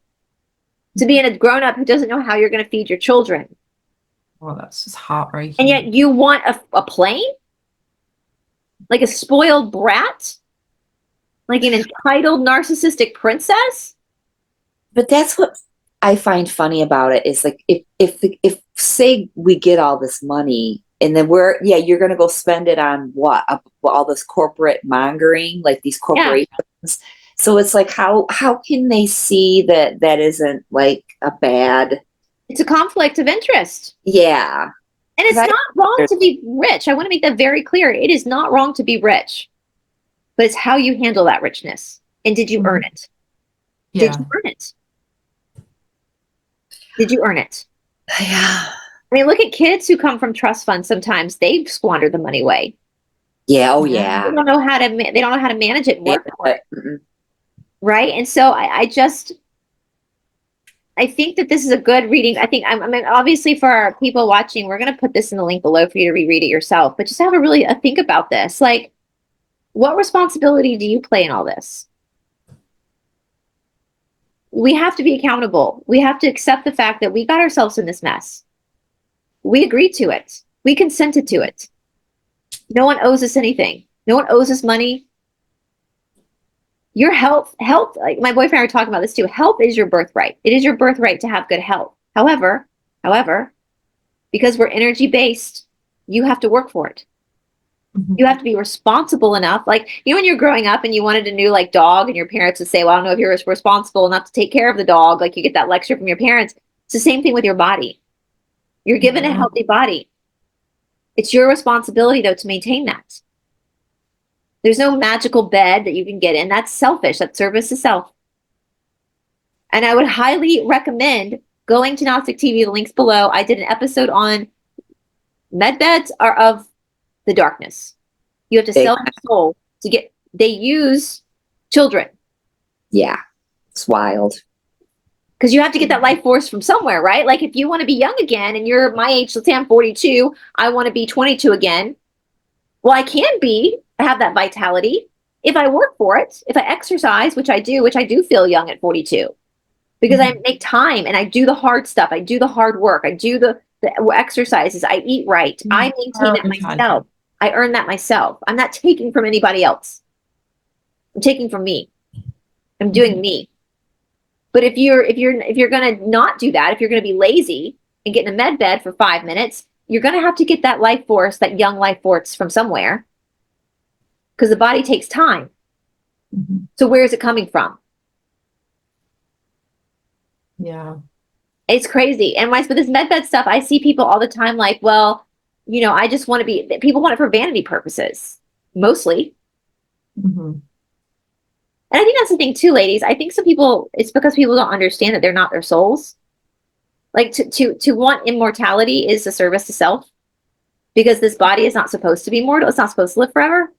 To be a grown-up who doesn't know how you're going to feed your children. Well, that's just heartbreaking. And yet you want a plane? Like a spoiled brat? Like an entitled narcissistic princess? But that's what I find funny about it is like if say we get all this money and then you're going to go spend it on what? All this corporate mongering, like these corporations. Yeah. So it's like, how can they see that isn't like a bad? It's a conflict of interest. Yeah. And it's not wrong to be rich. I want to make that very clear. It is not wrong to be rich, but it's how you handle that richness. And did you earn it? Yeah. Did you earn it? Did you earn it? Yeah. I mean, look at kids who come from trust funds. Sometimes they squander the money away. Yeah. Oh, yeah. They don't know how to manage it and work for it. Right. And so I think that this is a good reading. I mean, obviously for our people watching, we're going to put this in the link below for you to reread it yourself, but just have a think about this. Like, what responsibility do you play in all this? We have to be accountable. We have to accept the fact that we got ourselves in this mess. We agreed to it. We consented to it. No one owes us anything. No one owes us money. Your health, like my boyfriend and I were talking about this too. Health is your birthright. It is your birthright to have good health. However, because we're energy based, you have to work for it. Mm-hmm. You have to be responsible enough. Like, you know, when you're growing up and you wanted a new like dog, and your parents would say, well, I don't know if you're responsible enough to take care of the dog. Like, you get that lecture from your parents. It's the same thing with your body. You're given a healthy body. It's your responsibility though to maintain that. There's no magical bed that you can get in. That's selfish. That's service to self. And I would highly recommend going to Gnostic TV. The link's below. I did an episode on med beds are of the darkness. You have to sell your soul to get. They use children. Yeah, it's wild. Because you have to get that life force from somewhere, right? Like, if you want to be young again, and you're my age, let's say I'm 42, I want to be 22 again. Well, I can have that vitality if I work for it, if I exercise, which I do feel young at 42, because I make time and I do the hard stuff. I do the hard work. I do the exercises. I eat right. I maintain it myself. I earn that myself. I'm not taking from anybody else. I'm taking from me. I'm doing me. But if you're going to not do that, if you're going to be lazy and get in a med bed for 5 minutes, you're going to have to get that life force, that young life force from somewhere, because the body takes time. Mm-hmm. So where is it coming from? Yeah. It's crazy. And with this med bed stuff, I see people all the time like, well, you know, I just want to be, people want it for vanity purposes, mostly. Mm-hmm. And I think that's the thing too, ladies. I think some people, it's because people don't understand that they're not their souls. Like, to want immortality is a service to self, because this body is not supposed to be mortal. It's not supposed to live forever.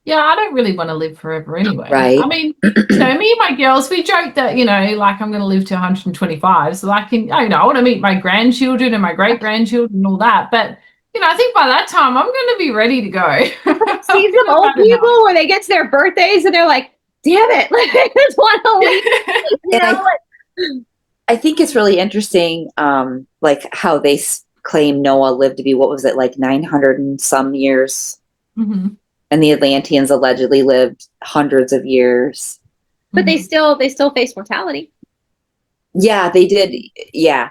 Yeah, I don't really want to live forever anyway. Right. I mean, you know, me and my girls, we joke that, you know, like, I'm going to live to 125. So I can, you know, I want to meet my grandchildren and my great-grandchildren and all that. But, you know, I think by that time I'm going to be ready to go. See some old people where they get to their birthdays and they're like, damn it, I just want to leave. You know? I think it's really interesting, like how they claim Noah lived to be, what was it, like 900 and some years? Mm-hmm. And the Atlanteans allegedly lived hundreds of years. But they still face mortality. Yeah, they did. Yeah,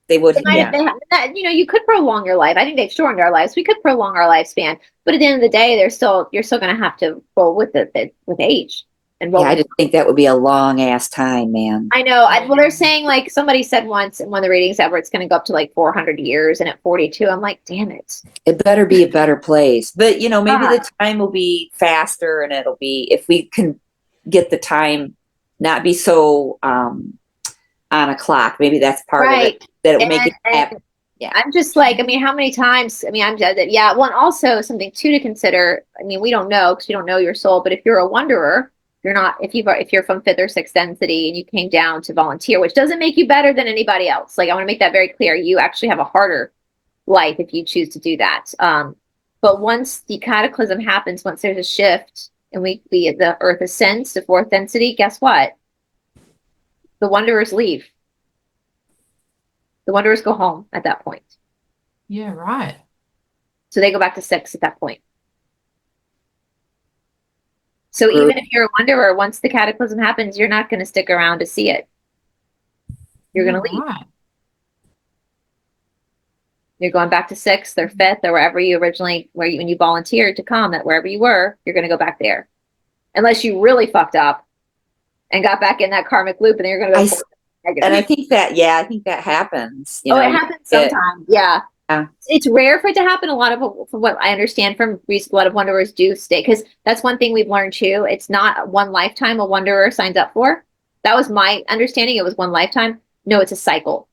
they would. You know, you could prolong your life. I think they've shortened our lives. We could prolong our lifespan. But at the end of the day, you're still going to have to roll with age. And Yeah, I just think that would be a long ass time, man. I know. Well, they're saying, like, somebody said once in one of the readings ever, it's going to go up to like 400 years. And at 42, I'm like, damn it. It better be a better place. But, you know, maybe the time will be faster, and it'll be, if we can get the time not be so on a clock, maybe that's part of it, that it will make it happen. Yeah. I'm just like, I mean, how many times, I mean, yeah. Well, and also something too to consider. I mean, we don't know because we don't know your soul, but if you're a wanderer, you're not, if you're from fifth or sixth density and you came down to volunteer, which doesn't make you better than anybody else. Like, I want to make that very clear. You actually have a harder life if you choose to do that. But once the cataclysm happens, once there's a shift and the earth ascends to fourth density, guess what? The wanderers leave. The wanderers go home at that point. Yeah, right. So they go back to six at that point. So even if you're a wanderer, once the cataclysm happens, you're not going to stick around to see it. You're going to leave. Right. You're going back to sixth or fifth or wherever you originally, when you volunteered to come, at wherever you were, you're going to go back there. Unless you really fucked up and got back in that karmic loop, and then you're going to go forward. And I think that, I think that happens. You know, it happens sometimes. Yeah. It's rare for it to happen. A lot of, from what I understand from a lot of wanderers do stay, because that's one thing we've learned too. It's not one lifetime a wanderer signs up for. That was my understanding. It was one lifetime. No, it's a cycle.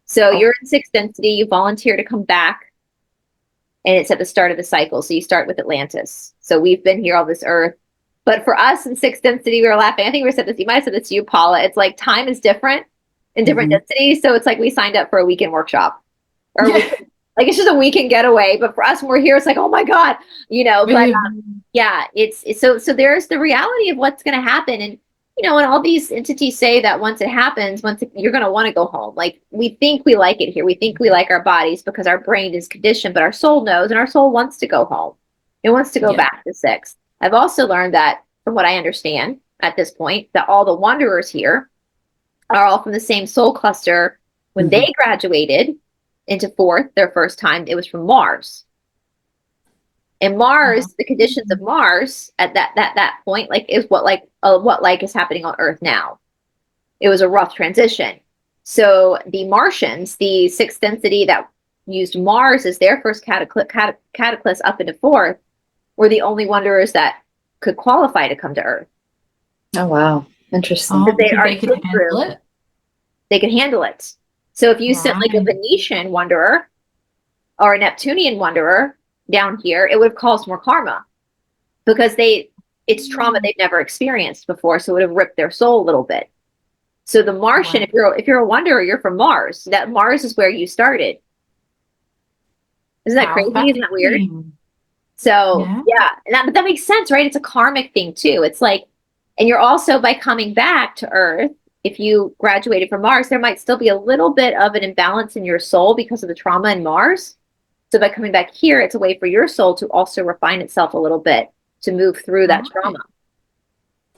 So you're in sixth density, you volunteer to come back, and it's at the start of the cycle. So you start with Atlantis. So we've been here on this earth. But for us in sixth density, we were laughing. I think we said this. You might have said this to you, Paula. It's like time is different in different densities. So it's like we signed up for a weekend workshop, or like it's just a weekend getaway. But for us, when we're here, it's like, oh my god, you know. But it's so there's the reality of what's going to happen, and you know, and all these entities say that once it happens, you're going to want to go home. Like, we think we like it here. We think we like our bodies because our brain is conditioned, but our soul knows, and our soul wants to go home. It wants to go back to sixth. I've also learned that, from what I understand at this point, that all the wanderers here are all from the same soul cluster. When they graduated into fourth, their first time, it was from Mars. And Mars, the conditions of Mars at that point, like, is what is happening on Earth now. It was a rough transition. So the Martians, the sixth density that used Mars as their first cataclysm up into fourth, were the only wanderers that could qualify to come to Earth. Oh, wow. Interesting. They could handle it? They could handle it. So if you sent like a Venetian wanderer or a Neptunian wanderer down here, it would have caused more karma, because it's trauma they've never experienced before, so it would have ripped their soul a little bit. So the Martian, if you're a wanderer, you're from Mars. That Mars is where you started. Isn't that crazy? Isn't that weird? So but that makes sense, right? It's a karmic thing too. It's like, and you're also, by coming back to Earth, if you graduated from Mars, there might still be a little bit of an imbalance in your soul because of the trauma in Mars. So by coming back here, it's a way for your soul to also refine itself a little bit to move through that trauma,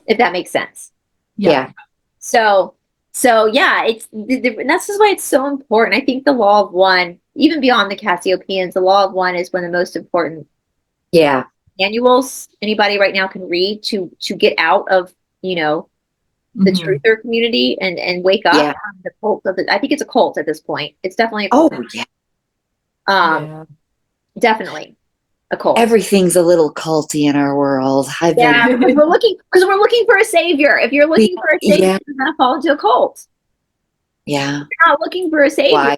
if that makes sense. Yeah. So yeah, and that's just why it's so important. I think the law of one, even beyond the Cassiopeians, the law of one is one of the most important manuals anybody right now can read to get out of, you know, the truther community and wake up from the cult of I think it's a cult at this point. It's definitely a cult. Definitely a cult. Everything's a little culty in our world. Because we're looking for a savior. If you're looking for a savior, you're gonna fall into a cult. Yeah. If you're not looking for a savior,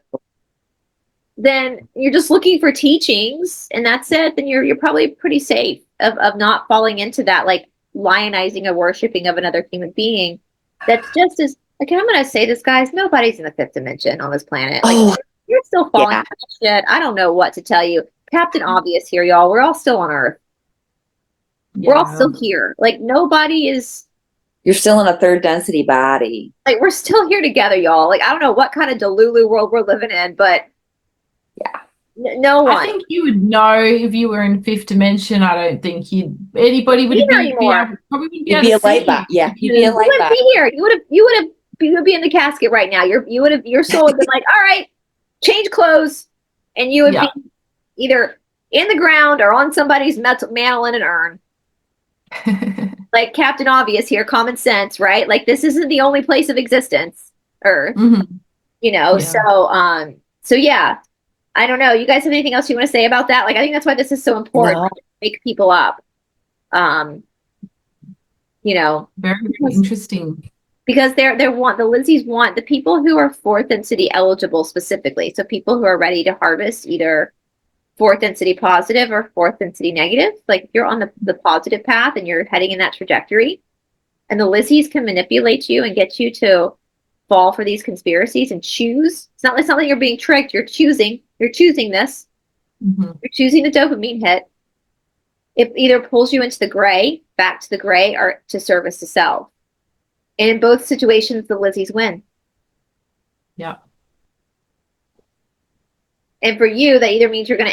then you're just looking for teachings, and that's it. Then you're probably pretty safe of not falling into that, like, lionizing or worshiping of another human being. That's just as, like, I'm gonna say this, guys, nobody's in the fifth dimension on this planet. Like, you're still falling for shit. I don't know what to tell you. Captain Obvious here, y'all. We're all still on Earth. We're all still here. Like, nobody is. You're still in a third density body. Like, we're still here together, y'all. Like, I don't know what kind of Delulu world we're living in, but no one. I think you would know if you were in fifth dimension. I don't think anybody would be able, probably wouldn't be able to see you. Yeah, you'd be a light body. Be here. You would be in the casket right now. Your soul would be like, all right, change clothes, and you would be either in the ground or on somebody's mantle in an urn. like Captain Obvious here, common sense, right? Like this isn't the only place of existence, Earth, you know? Yeah. So yeah, I don't know. You guys have anything else you want to say about that? Like, I think that's why this is so important No. to wake people up. You know, Very, very interesting. because the Lizzies want the people who are fourth density eligible specifically. So people who are ready to harvest either fourth density positive or fourth density negative. Like if you're on the positive path and you're heading in that trajectory, and the Lizzies can manipulate you and get you to fall for these conspiracies and choose. It's not like you're being tricked. You're choosing this. You're choosing the dopamine hit. It either pulls you into the gray, back to the gray, or to service to self. And in both situations, the Lizzies win. Yeah. And for you, that either means you're going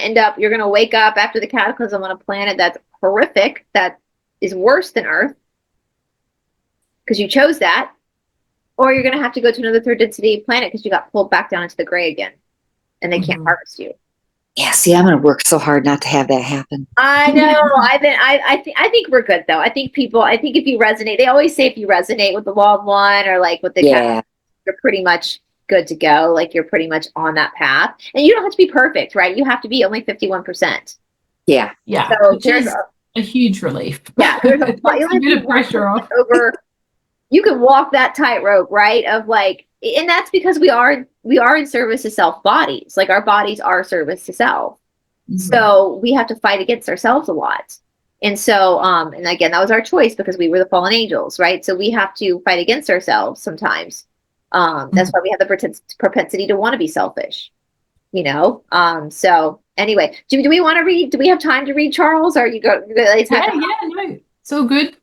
to wake up after the cataclysm on a planet that's horrific, that is worse than Earth, because you chose that, or you're going to have to go to another third density planet because you got pulled back down into the gray again, and they can't harvest you. Yeah, see, I'm going to work so hard not to have that happen. I know. I think we're good though. I think if you resonate, they always say if you resonate with the law of one or like with the Yeah. you're pretty much good to go. Like you're pretty much on that path. And you don't have to be perfect, right? You have to be only 51%. Yeah. Yeah. So Which is a huge relief. Yeah, there's a bit of pressure off. You can walk that tightrope, right? Of like, and that's because we are in service to self bodies. Like our bodies are service to self. So we have to fight against ourselves a lot. And so, and again, that was our choice because we were the fallen angels, right? So we have to fight against ourselves sometimes. That's why we have the propensity to want to be selfish, you know? So anyway, do we want to read? Do we have time to read Charles? Or you go? No, it's all good.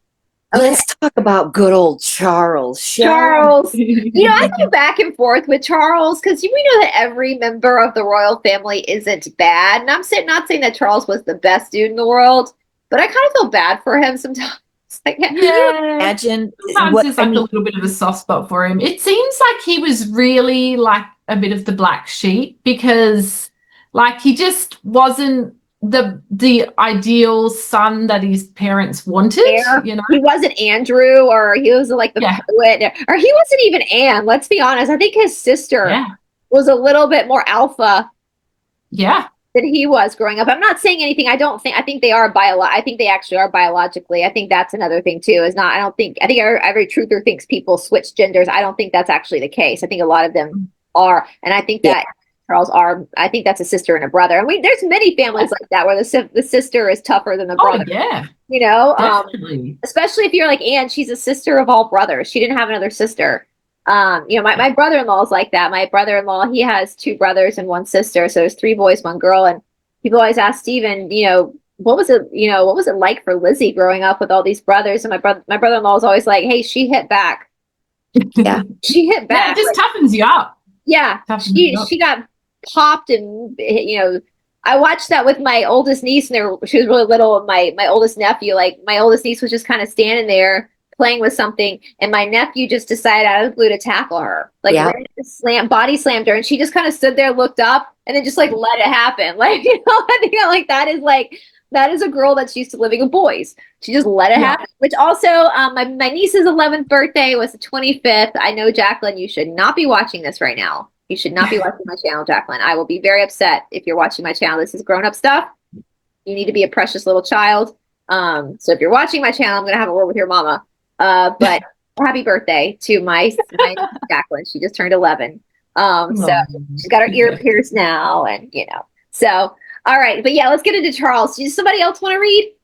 Let's talk about good old Charles. Charles. You know, I go back and forth with Charles because we know that every member of the royal family isn't bad. And I'm not saying that Charles was the best dude in the world, but I kind of feel bad for him sometimes. Like, yeah. Imagine sometimes there's like a little bit of a soft spot for him. It seems like he was really like a bit of the black sheep because like he just wasn't the ideal son that his parents wanted. You know, he wasn't Andrew, or he was like the poet, or he wasn't even Anne. Let's be honest. I think his sister was a little bit more alpha. Yeah. Than he was growing up. I'm not saying anything. I think they are I think they actually are biologically. I think that's another thing too. I think every truther thinks people switch genders. I don't think that's actually the case. I think a lot of them are, and I think that Charles are. I think that's a sister and a brother. And there's many families like that where the sister is tougher than the brother. Oh yeah, you know, definitely. Especially if you're like Anne. She's a sister of all brothers. She didn't have another sister. You know, my brother-in-law is like that. My brother-in-law, he has 2 brothers and 1 sister. So there's 3 boys, 1 girl. And people always ask Stephen, you know, what was it like for Lizzie growing up with all these brothers? And my brother-in-law is always like, hey, she hit back. Yeah. She hit back. It just toughens you up. Yeah. She got popped, and you know, I watched that with my oldest niece, and she was really little, and my oldest nephew, like my oldest niece was just kind of standing there playing with something, and my nephew just decided out of the blue to tackle her, like body slammed her, and she just kind of stood there, looked up, and then just like let it happen. Like, you know, I think like that is a girl that's used to living with boys. She just let it happen. Which also, my niece's 11th birthday was the 25th. I know, Jacqueline, you should not be watching this right now. You should not be watching my channel, Jacqueline. I will be very upset if you're watching my channel. This is grown-up stuff. You need to be a precious little child. So if you're watching my channel, I'm going to have a word with your mama. But happy birthday to my Jacqueline. She just turned 11. So she's got her ear pierced now, and you know. So all right, but yeah, let's get into Charles. Does somebody else want to read?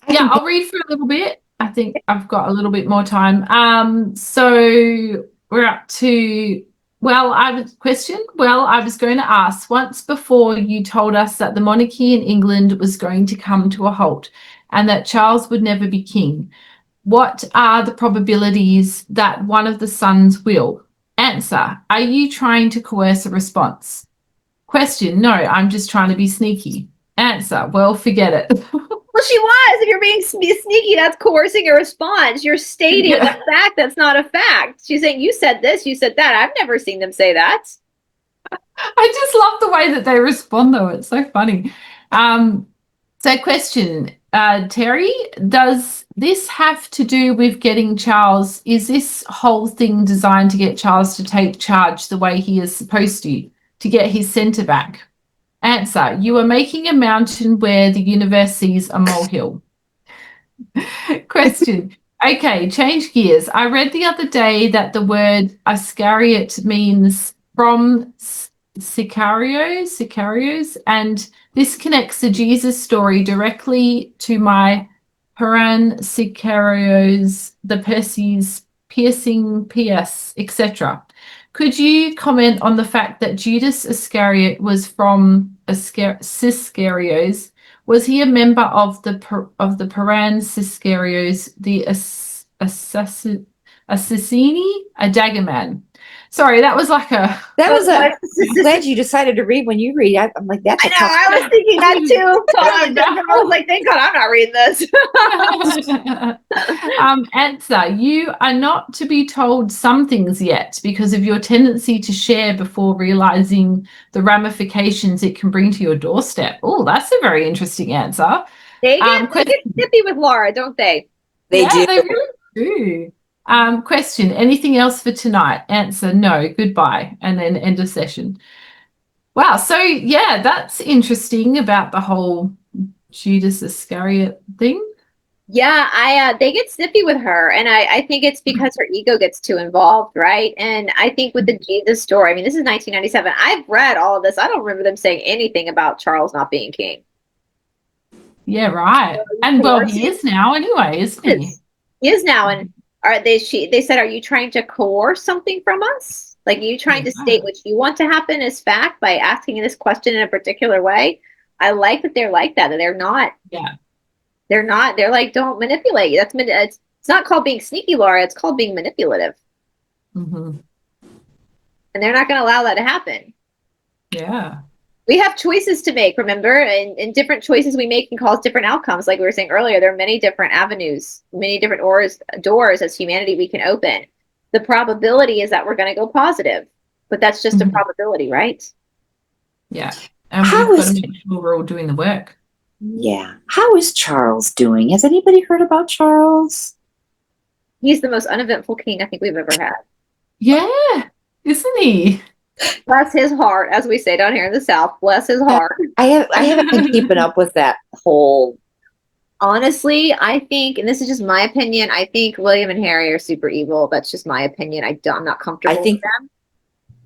Yeah, I'll read for a little bit. I think I've got a little bit more time. So we're up to I was going to ask, once before you told us that the monarchy in England was going to come to a halt and that Charles would never be king. What are the probabilities that one of the sons will? Answer, are you trying to coerce a response? Question, no, I'm just trying to be sneaky. Answer, well, forget it. Well, she was. If you're being sneaky, that's coercing a response. You're stating a fact that's not a fact. She's saying, you said this, you said that. I've never seen them say that. I just love the way that they respond, though. It's so funny. So question, Terry, does this have to do with getting Charles? Is this whole thing designed to get Charles to take charge the way he is supposed to get his centre back? Answer, you are making a mountain where the universe sees a molehill. Question. Okay, change gears. I read the other day that the word Iscariot means from Sicarios, and this connects the Jesus story directly to my Paran Sicarios, the Percy's piercing PS, etc. Could you comment on the fact that Judas Iscariot was from Sicarios? Was he a member of the Paran Sicarios, the Assassini, a dagger man? Sorry, that was like a. I'm glad you decided to read when you read. I'm like, that's. I know. I was thinking that too. I was like, thank God I'm not reading this. Answer: you are not to be told some things yet because of your tendency to share before realizing the ramifications it can bring to your doorstep. Oh, that's a very interesting answer. They get snippy with Laura, don't they? They do. They really do. Question, anything else for tonight? Answer, no, goodbye, and then end of session. Wow, so yeah, that's interesting about the whole Judas Iscariot thing. Yeah, they get snippy with her, and I think it's because her ego gets too involved, right? And I think with the Jesus story, I mean, this is 1997. I've read all of this. I don't remember them saying anything about Charles not being king. Yeah, right. And well, he is now anyway, isn't he? He is now, and they said, are you trying to coerce something from us? Like, are you trying to state what you want to happen as fact by asking this question in a particular way? I like that they're like that they're not. Yeah. They're not. They're like, don't manipulate. It's not called being sneaky, Laura. It's called being manipulative. Mm-hmm. And they're not going to allow that to happen. Yeah. We have choices to make, remember? And different choices we make can cause different outcomes. Like we were saying earlier, there are many different avenues, many different doors as humanity we can open. The probability is that we're going to go positive. But that's just a probability, right? Yeah. And we've got to make sure we're all doing the work. Yeah. How is Charles doing? Has anybody heard about Charles? He's the most uneventful king I think we've ever had. Yeah, isn't he? Bless his heart, as we say down here in the South. Bless his heart. I haven't been keeping up with that whole. Honestly, I think, and this is just my opinion, I think William and Harry are super evil. That's just my opinion. I'm not comfortable with them.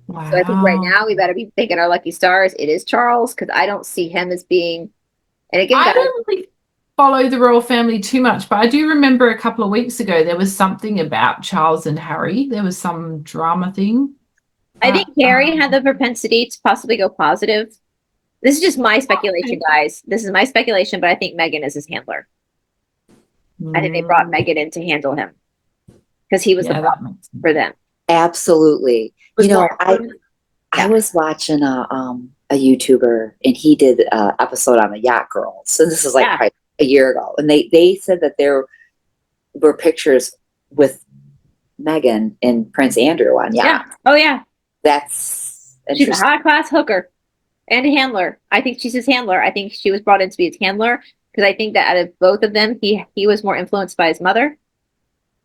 Wow. So I think right now we better be thinking our lucky stars. It is Charles, because I don't see him as being. And again, I don't really follow the royal family too much, but I do remember a couple of weeks ago there was something about Charles and Harry. There was some drama thing. I think Harry had the propensity to possibly go positive. This is just my speculation, guys. This is my speculation, but I think Meghan is his handler. I think they brought Meghan in to handle him because he was the problem for them. Absolutely. You know, I was watching a YouTuber, and he did an episode on the Yacht Girls. So this is like probably a year ago, and they said that there were pictures with Meghan and Prince Andrew on yacht. Yeah. Oh yeah. That's she's a high class hooker and a handler. I think she's his handler. I think she was brought in to be his handler because I think that out of both of them, he was more influenced by his mother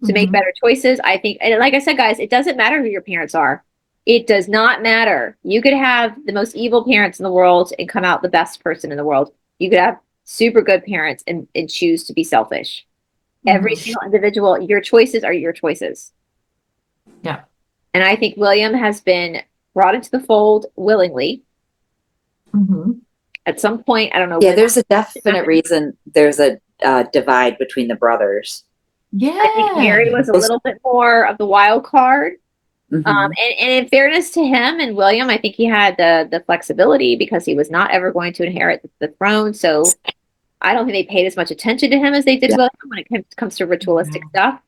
to make better choices. I think, and like I said, guys, it doesn't matter who your parents are. It does not matter. You could have the most evil parents in the world and come out the best person in the world. You could have super good parents and choose to be selfish. Every single individual, your choices are your choices. Yeah. And I think William has been brought into the fold willingly. At some point, I don't know. Yeah, there's a definite reason there's a divide between the brothers. Yeah. I think Harry was a little bit more of the wild card. And in fairness to him and William, I think he had the flexibility because he was not ever going to inherit the throne. So I don't think they paid as much attention to him as they did William when it comes to ritualistic stuff.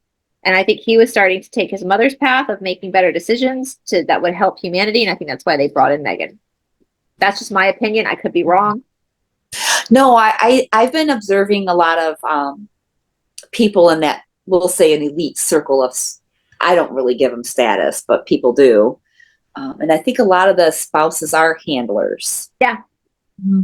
And I think he was starting to take his mother's path of making better decisions that would help humanity. And I think that's why they brought in Meghan. That's just my opinion. I could be wrong. No, I've been observing a lot of people in that, we'll say, an elite circle of, I don't really give them status, but people do. And I think a lot of the spouses are handlers. Yeah.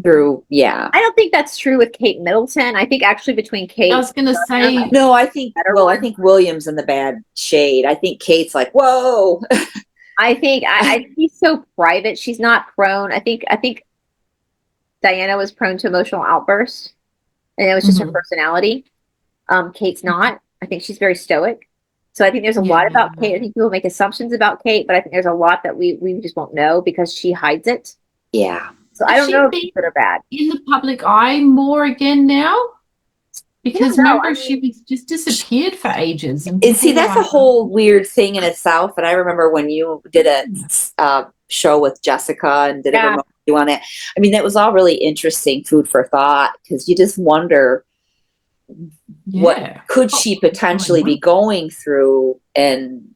through, yeah. I don't think that's true with Kate Middleton. I think actually between Kate, I was going to say, No, I think, Better well, I one. think William's in the bad shade. I think Kate's like, whoa. I think she's so private. She's not prone. I think Diana was prone to emotional outbursts, and it was just her personality. Kate's not. I think she's very stoic. So I think there's a lot about Kate. I think people make assumptions about Kate, but I think there's a lot that we just won't know because she hides it. Yeah. So I don't know if she's good or bad. In the public eye more again now? Because remember, she was just disappeared for ages. And see, that's a whole weird thing in itself. And I remember when you did a show with Jessica and did a remote review on it. I mean, that was all really interesting, food for thought, because you just wonder what could she potentially be going through, and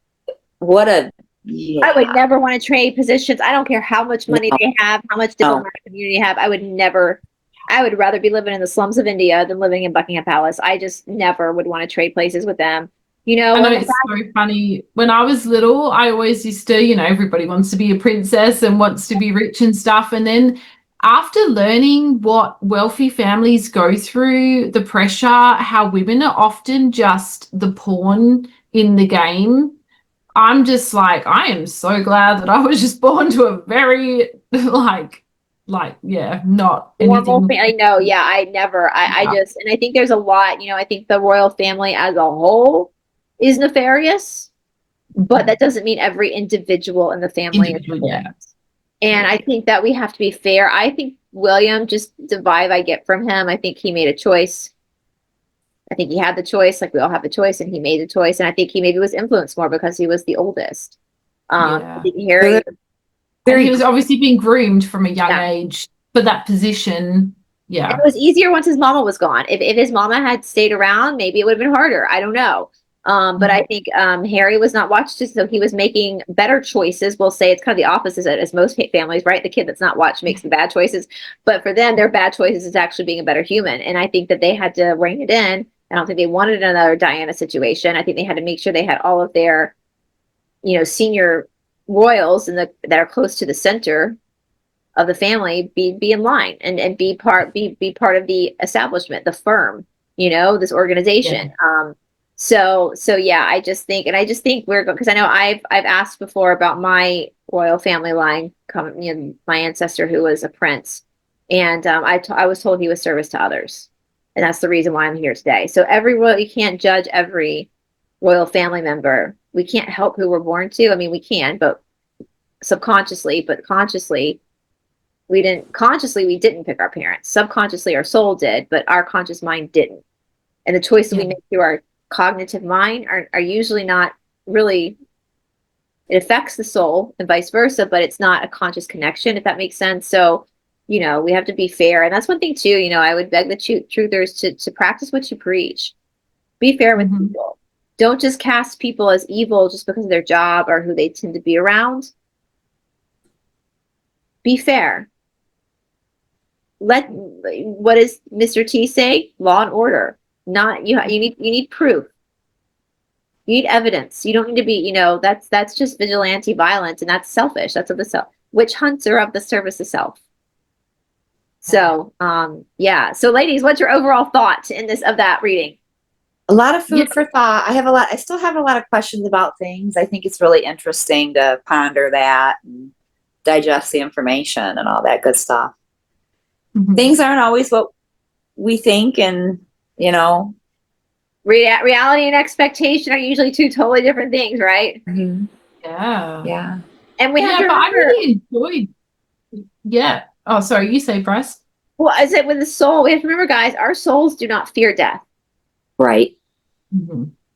what a. Yeah. I would never want to trade positions. I don't care how much money they have, how much diplomatic community have. I would rather be living in the slums of India than living in Buckingham Palace. I just never would want to trade places with them. You know, I know it's so funny. When I was little, I always used to, everybody wants to be a princess and wants to be rich and stuff. And then after learning what wealthy families go through, the pressure, how women are often just the pawn in the game, I'm just like, I am so glad that I was just born to a very not normal anything. I know, yeah, I just, and I think there's a lot, I think the royal family as a whole is nefarious, but that doesn't mean every individual in the family is nefarious. And I think that we have to be fair. I think William, just the vibe I get from him, I think he made a choice. I think he had the choice, like we all have the choice, and he made the choice. And I think he maybe was influenced more because he was the oldest. I think Harry, he was obviously being groomed from a young age for that position. Yeah. And it was easier once his mama was gone. If his mama had stayed around, maybe it would have been harder. I don't know. But I think Harry was not watched, so he was making better choices. We'll say it's kind of the opposite as most families, right? The kid that's not watched makes the bad choices. But for them, their bad choices is actually being a better human. And I think that they had to rein it in. I don't think they wanted another Diana situation. I think they had to make sure they had all of their, senior royals that are close to the center of the family be in line and be part of the establishment, the firm, this organization. So yeah, I just think we're going, because I know I've asked before about my royal family line, my ancestor who was a prince, and I was told he was service to others. And that's the reason why I'm here today. So you can't judge every royal family member. We can't help who we're born to. I mean, we can, but subconsciously, but consciously, we didn't pick our parents. Subconsciously, our soul did, but our conscious mind didn't. And the choices we make through our cognitive mind are usually not really, it affects the soul and vice versa, but it's not a conscious connection, if that makes sense. So we have to be fair. And that's one thing too, I would beg the truthers to practice what you preach. Be fair with people. Don't just cast people as evil just because of their job or who they tend to be around. Be fair. What does Mr. T say? Law and order. Not you need proof. You need evidence. You don't need to be, that's just vigilante violence, and that's selfish. That's of the self. Witch hunts are of the service of self. So, So ladies, what's your overall thought of that reading? A lot of food for thought. I still have a lot of questions about things. I think it's really interesting to ponder that and digest the information and all that good stuff. Things aren't always what we think, and, reality and expectation are usually two totally different things, right? Yeah. And we have to remember, I really enjoyed. Yeah. Oh, sorry, you say, Bryce. Well, as it with the soul, we have to remember, guys, our souls do not fear death. Right.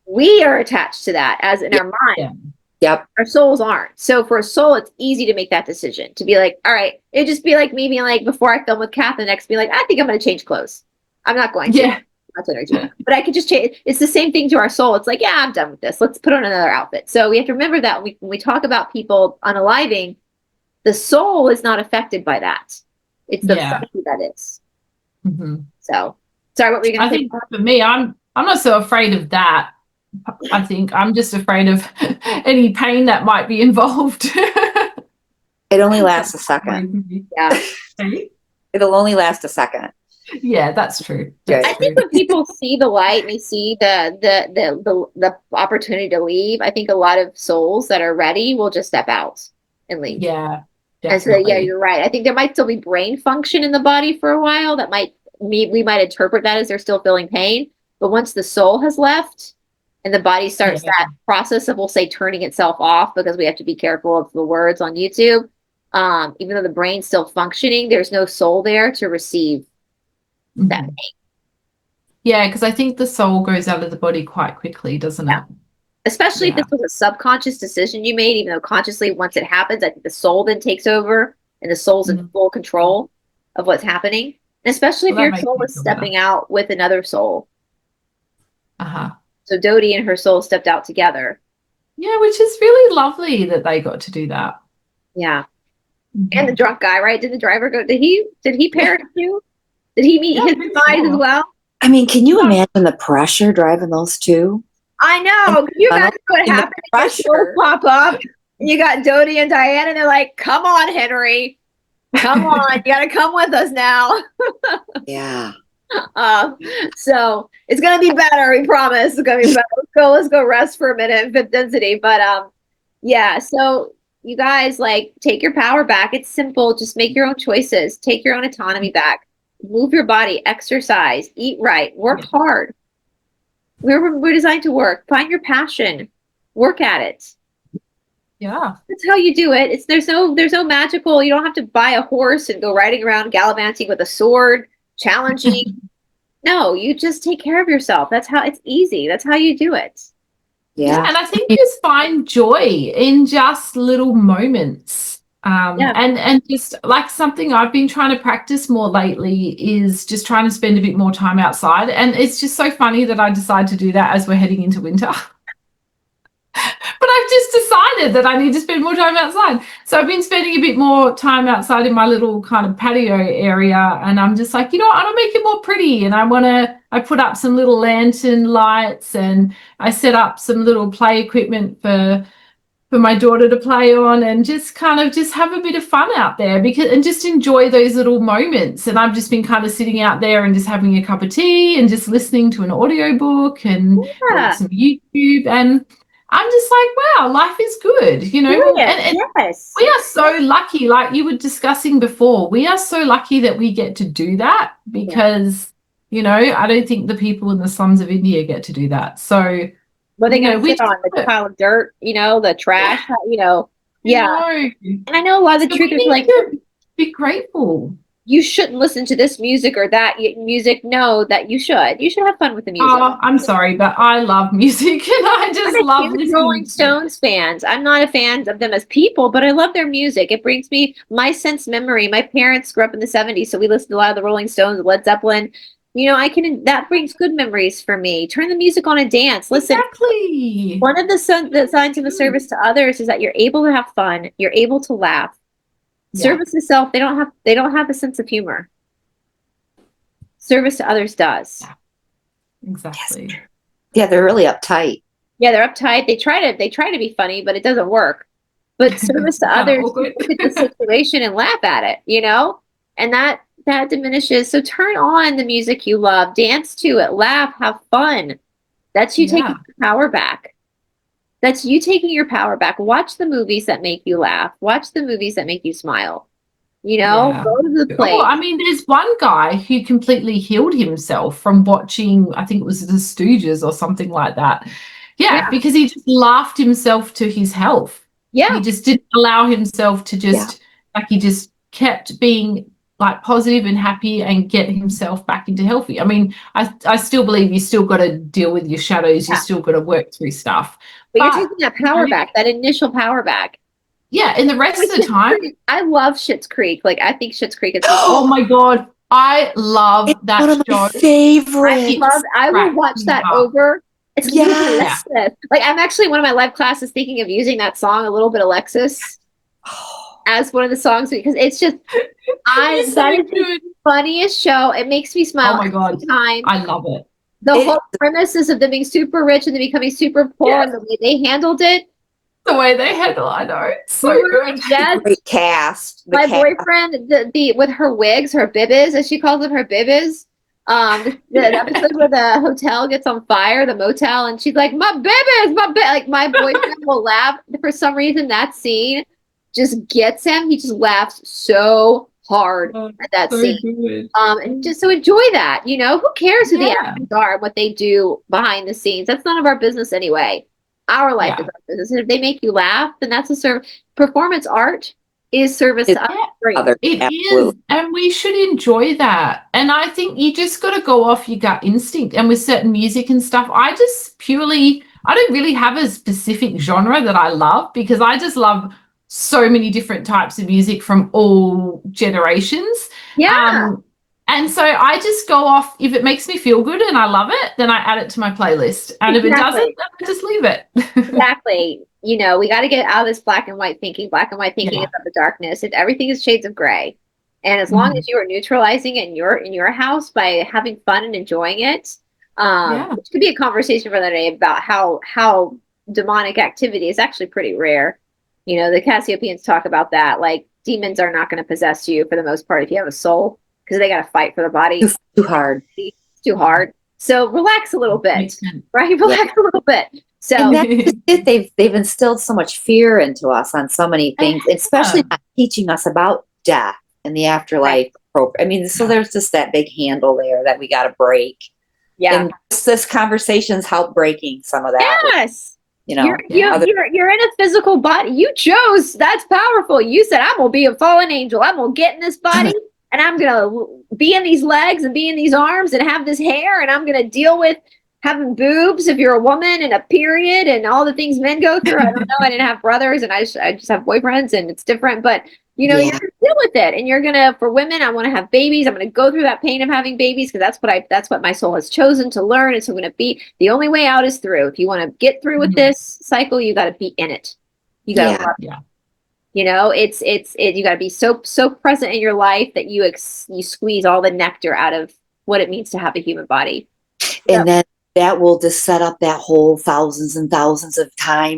We are attached to that as in our mind. Yep. Our souls aren't. So for a soul, it's easy to make that decision, to be like, all right, it'd just be like me being like, before I film with Kath, the next be like, I think I'm going to change clothes. I'm not going to. Yeah. That's what I do. But I could just change. It's the same thing to our soul. It's like, yeah, I'm done with this. Let's put on another outfit. So we have to remember that when we talk about people unaliving, the soul is not affected by that. It's the psyche that is. So, sorry, what were you going to say? I think for me, I'm not so afraid of that. I think I'm just afraid of any pain that might be involved. It only lasts a second. Yeah. It'll only last a second. Yeah, that's true. Yeah. That's I think true. when people see the light and they see the opportunity to leave, I think a lot of souls that are ready will just step out and leave. Yeah, And so, yeah, definitely. you're right. I think there might still be brain function in the body for a while. That might we might interpret that as they're still feeling pain. But once the soul has left and the body starts Yeah. that process of, we'll say, turning itself off, because we have to be careful of the words on YouTube. Even though the brain's still functioning, there's no soul there to receive that. Mhm. Yeah, because I think the soul goes out of the body quite quickly, doesn't it? Especially if Yeah. this was a subconscious decision you made, even though consciously, once it happens, I think the soul then takes over and the soul's in full control of what's happening. And especially if Well, that your makes soul me is feel better. stepping out with another soul. Uh-huh. So Dodie and her soul stepped out together. Yeah, which is really lovely that they got to do that. Yeah. Mhm. And the drunk guy, right? Did the driver go? Did he perish too? Did he meet Yeah, his I'm pretty demise as sure. well? I mean, can you Yeah. imagine the pressure driving those two? I know. Can you I don't imagine what think the happened if your soul pressure. pop up and you got Dodie and Diane and they're like, "Come on, Henry. Come on. You gotta come with us now." Yeah. So it's gonna be better, we promise. It's gonna be better. Let's go rest for a minute in fifth density. But yeah, so you guys, like, take your power back. It's simple. Just make your own choices, take your own autonomy back, move your body, exercise, eat right, work hard. We're designed to work. Find your passion, work at it. Yeah. That's how you do it. There's no magical. You don't have to buy a horse and go riding around gallivanting with a sword, challenging. No, you just take care of yourself. That's how it's easy. That's how you do it. Yeah. And I think just find joy in just little moments. And just like something I've been trying to practice more lately is just trying to spend a bit more time outside. And it's just so funny that I decide to do that as we're heading into winter. But I've just decided that I need to spend more time outside. So I've been spending a bit more time outside in my little kind of patio area. And I'm just like, I want to make it more pretty. And I put up some little lantern lights and I set up some little play equipment for my daughter to play on, and just kind of just have a bit of fun out there and just enjoy those little moments. And I've just been kind of sitting out there and just having a cup of tea and just listening to an audiobook and some YouTube. And I'm just like, wow, life is good, and Yes. we are so lucky, like you were discussing before. We are so lucky that we get to do that because, I don't think the people in the slums of India get to do that. So, what are they going to we sit on? The pile of dirt, the trash, yeah. And I know a lot of the truth is, like, be grateful. You shouldn't listen to this music or that music. No, that you should. You should have fun with the music. Oh, I'm sorry, but I love music and I just love listening. Rolling Stones fans. I'm not a fan of them as people, but I love their music. It brings me my sense memory. My parents grew up in the 70s, so we listened to a lot of the Rolling Stones, Led Zeppelin. That brings good memories for me. Turn the music on and dance. Listen. Exactly. One of the signs of a service to others is that you're able to have fun. You're able to laugh. Yeah. Service itself, they don't have a sense of humor. Service to others does. Yeah. Exactly. Yes. Yeah, they're really uptight. Yeah, they're uptight. They try to be funny, but it doesn't work. But service to others, look at the situation and laugh at it, and that diminishes. So turn on the music you love, dance to it, laugh, have fun. That's you taking your power back. That's you taking your power back. Watch the movies that make you laugh. Watch the movies that make you smile. Go to the play. Oh, I mean, there's one guy who completely healed himself from watching, I think it was The Stooges or something like that. Yeah, because he just laughed himself to his health. Yeah. He just didn't allow himself to he just kept being like positive and happy and get himself back into healthy. I mean, I still believe you still got to deal with your shadows. You still got to work through stuff. But you're taking that power back, that initial power back. Yeah, and the rest of the time. I love Schitt's Creek. Like, I think Schitt's Creek is oh my God. I love that one of show. My favorites. I will watch that over. It's Alexis. Like, I'm actually one of my live classes thinking of using that song, A Little Bit Alexis, as one of the songs, because it's just that is the funniest show. It makes me smile. Oh my God. every time. I love it. The whole premises of them being super rich and then becoming super poor and the way they handled it. The way they handle, I know. It's so good. Yes. Great cast. My boyfriend, the with her wigs, her bibis, as she calls them, her bibis. The episode where the hotel gets on fire, the motel, and she's like, "My bibis, my like my boyfriend will laugh for some reason. That scene just gets him. He just laughs so hard at that scene. Good. And just so enjoy that. You know, who cares who the Yeah. actors are and what they do behind the scenes? That's none of our business anyway. Our life is our business, and if they make you laugh, then that's a service. Performance art is service to others. It is, and we should enjoy that. And I think you just got to go off your gut instinct. And with certain music and stuff, I don't really have a specific genre that I love, because I just love so many different types of music from all generations. Yeah. And so I just go off, if it makes me feel good and I love it, then I add it to my playlist. And if it doesn't, then I just leave it. Exactly. You know, we got to get out of this black and white thinking. Black and white thinking is of the darkness. Everything is shades of gray. And as long as you are neutralizing it in your house by having fun and enjoying it, which could be a conversation for another day about how demonic activity is actually pretty rare. You know, the Cassiopeians talk about that. Like, demons are not going to possess you for the most part if you have a soul, because they got to fight for the body. It's too hard. It's too hard. So relax a little bit, right? Relax a little bit. So and that's it. They've instilled so much fear into us on so many things, especially not teaching us about death and the afterlife. I mean, so there's just that big handle there that we got to break. Yeah. And this conversation's helped breaking some of that. Yes. You know, you're in a physical body. You chose. That's powerful. You said, I'm gonna be a fallen angel. I'm gonna get in this body and I'm gonna be in these legs and be in these arms and have this hair, and I'm gonna deal with having boobs if you're a woman and a period and all the things men go through. I don't know. I didn't have brothers, and I just have boyfriends, and it's different. But you know, you're gonna deal with it, and you're gonna. For women, I want to have babies. I'm gonna go through that pain of having babies, because that's what my soul has chosen to learn. And so I'm gonna be. The only way out is through. If you want to get through with this cycle, you got to be in it. You got to love it. You know, it's you got to be so present in your life that you squeeze all the nectar out of what it means to have a human body. And then that will just set up that whole thousands and thousands of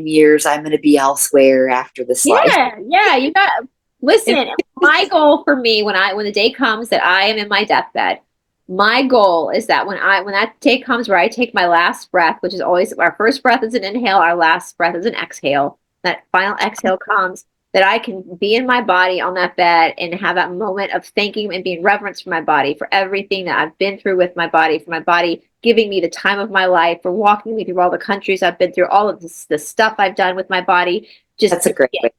years. I'm going to be elsewhere after this life. Yeah. You got. Listen, my goal for me when the day comes that I am in my deathbed, my goal is that when that day comes where I take my last breath, which is always our first breath is an inhale, our last breath is an exhale. That final exhale comes, that I can be in my body on that bed and have that moment of thanking and being reverenced for my body, for everything that I've been through with my body, for my body giving me the time of my life, for walking me through all the countries I've been through, all of the stuff I've done with my body. That's a great way.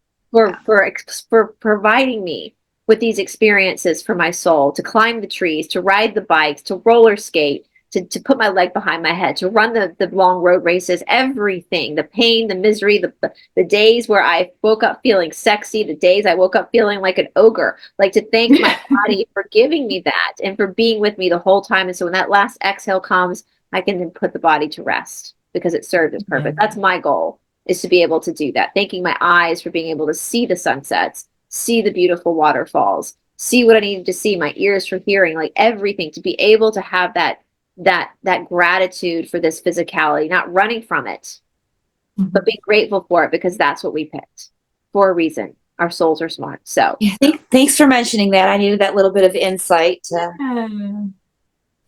For providing me with these experiences for my soul, to climb the trees, to ride the bikes, to roller skate, to put my leg behind my head, to run the long road races, everything, the pain, the misery, the days where I woke up feeling sexy, the days I woke up feeling like an ogre, like to thank my body for giving me that and for being with me the whole time. And so when that last exhale comes, I can then put the body to rest because it served its purpose. That's my goal, is to be able to do that. Thanking my eyes for being able to see the sunsets, see the beautiful waterfalls, see what I needed to see, my ears for hearing, like everything, to be able to have that gratitude for this physicality, not running from it, but being grateful for it, because that's what we picked for a reason. Our souls are smart. So thanks for mentioning that. I needed that little bit of insight.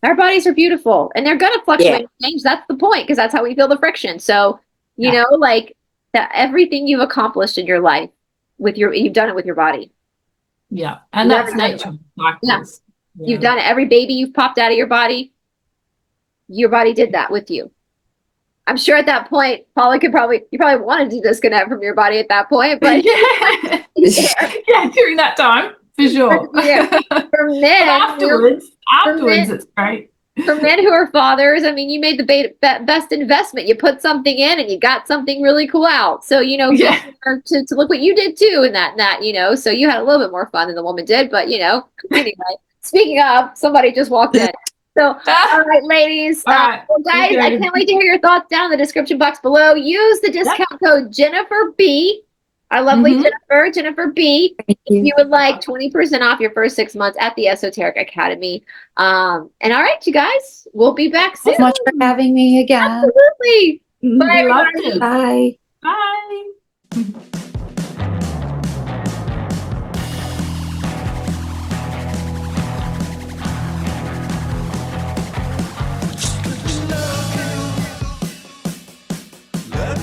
Our bodies are beautiful, and they're gonna fluctuate and change. That's the point, because that's how we feel the friction. So you know, like that, everything you've accomplished in your life you've done it with your body. Yeah, and that's nature. You've done it. Every baby you've popped out of your body did that with you. I'm sure at that point, Paula you probably wanted to disconnect from your body at that point, but during that time, for sure. For men, afterwards, it's great. For men who are fathers, I mean, you made the best investment. You put something in and you got something really cool out. So, you know, to look what you did too, and that, you know, so you had a little bit more fun than the woman did, but you know, anyway, speaking of, somebody just walked in. So, all right, ladies, well, guys, I can't wait to hear your thoughts down in the description box below. Use the discount code Jennifer B. Our lovely Jennifer B. If you would like 20% off your first 6 months at the Esoteric Academy. And all right, you guys, we'll be back soon. Thanks so much for having me again. Absolutely. Bye, everybody. Bye. Bye. Let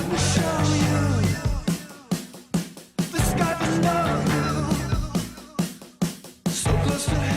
me show you the sky below you, so close to heaven.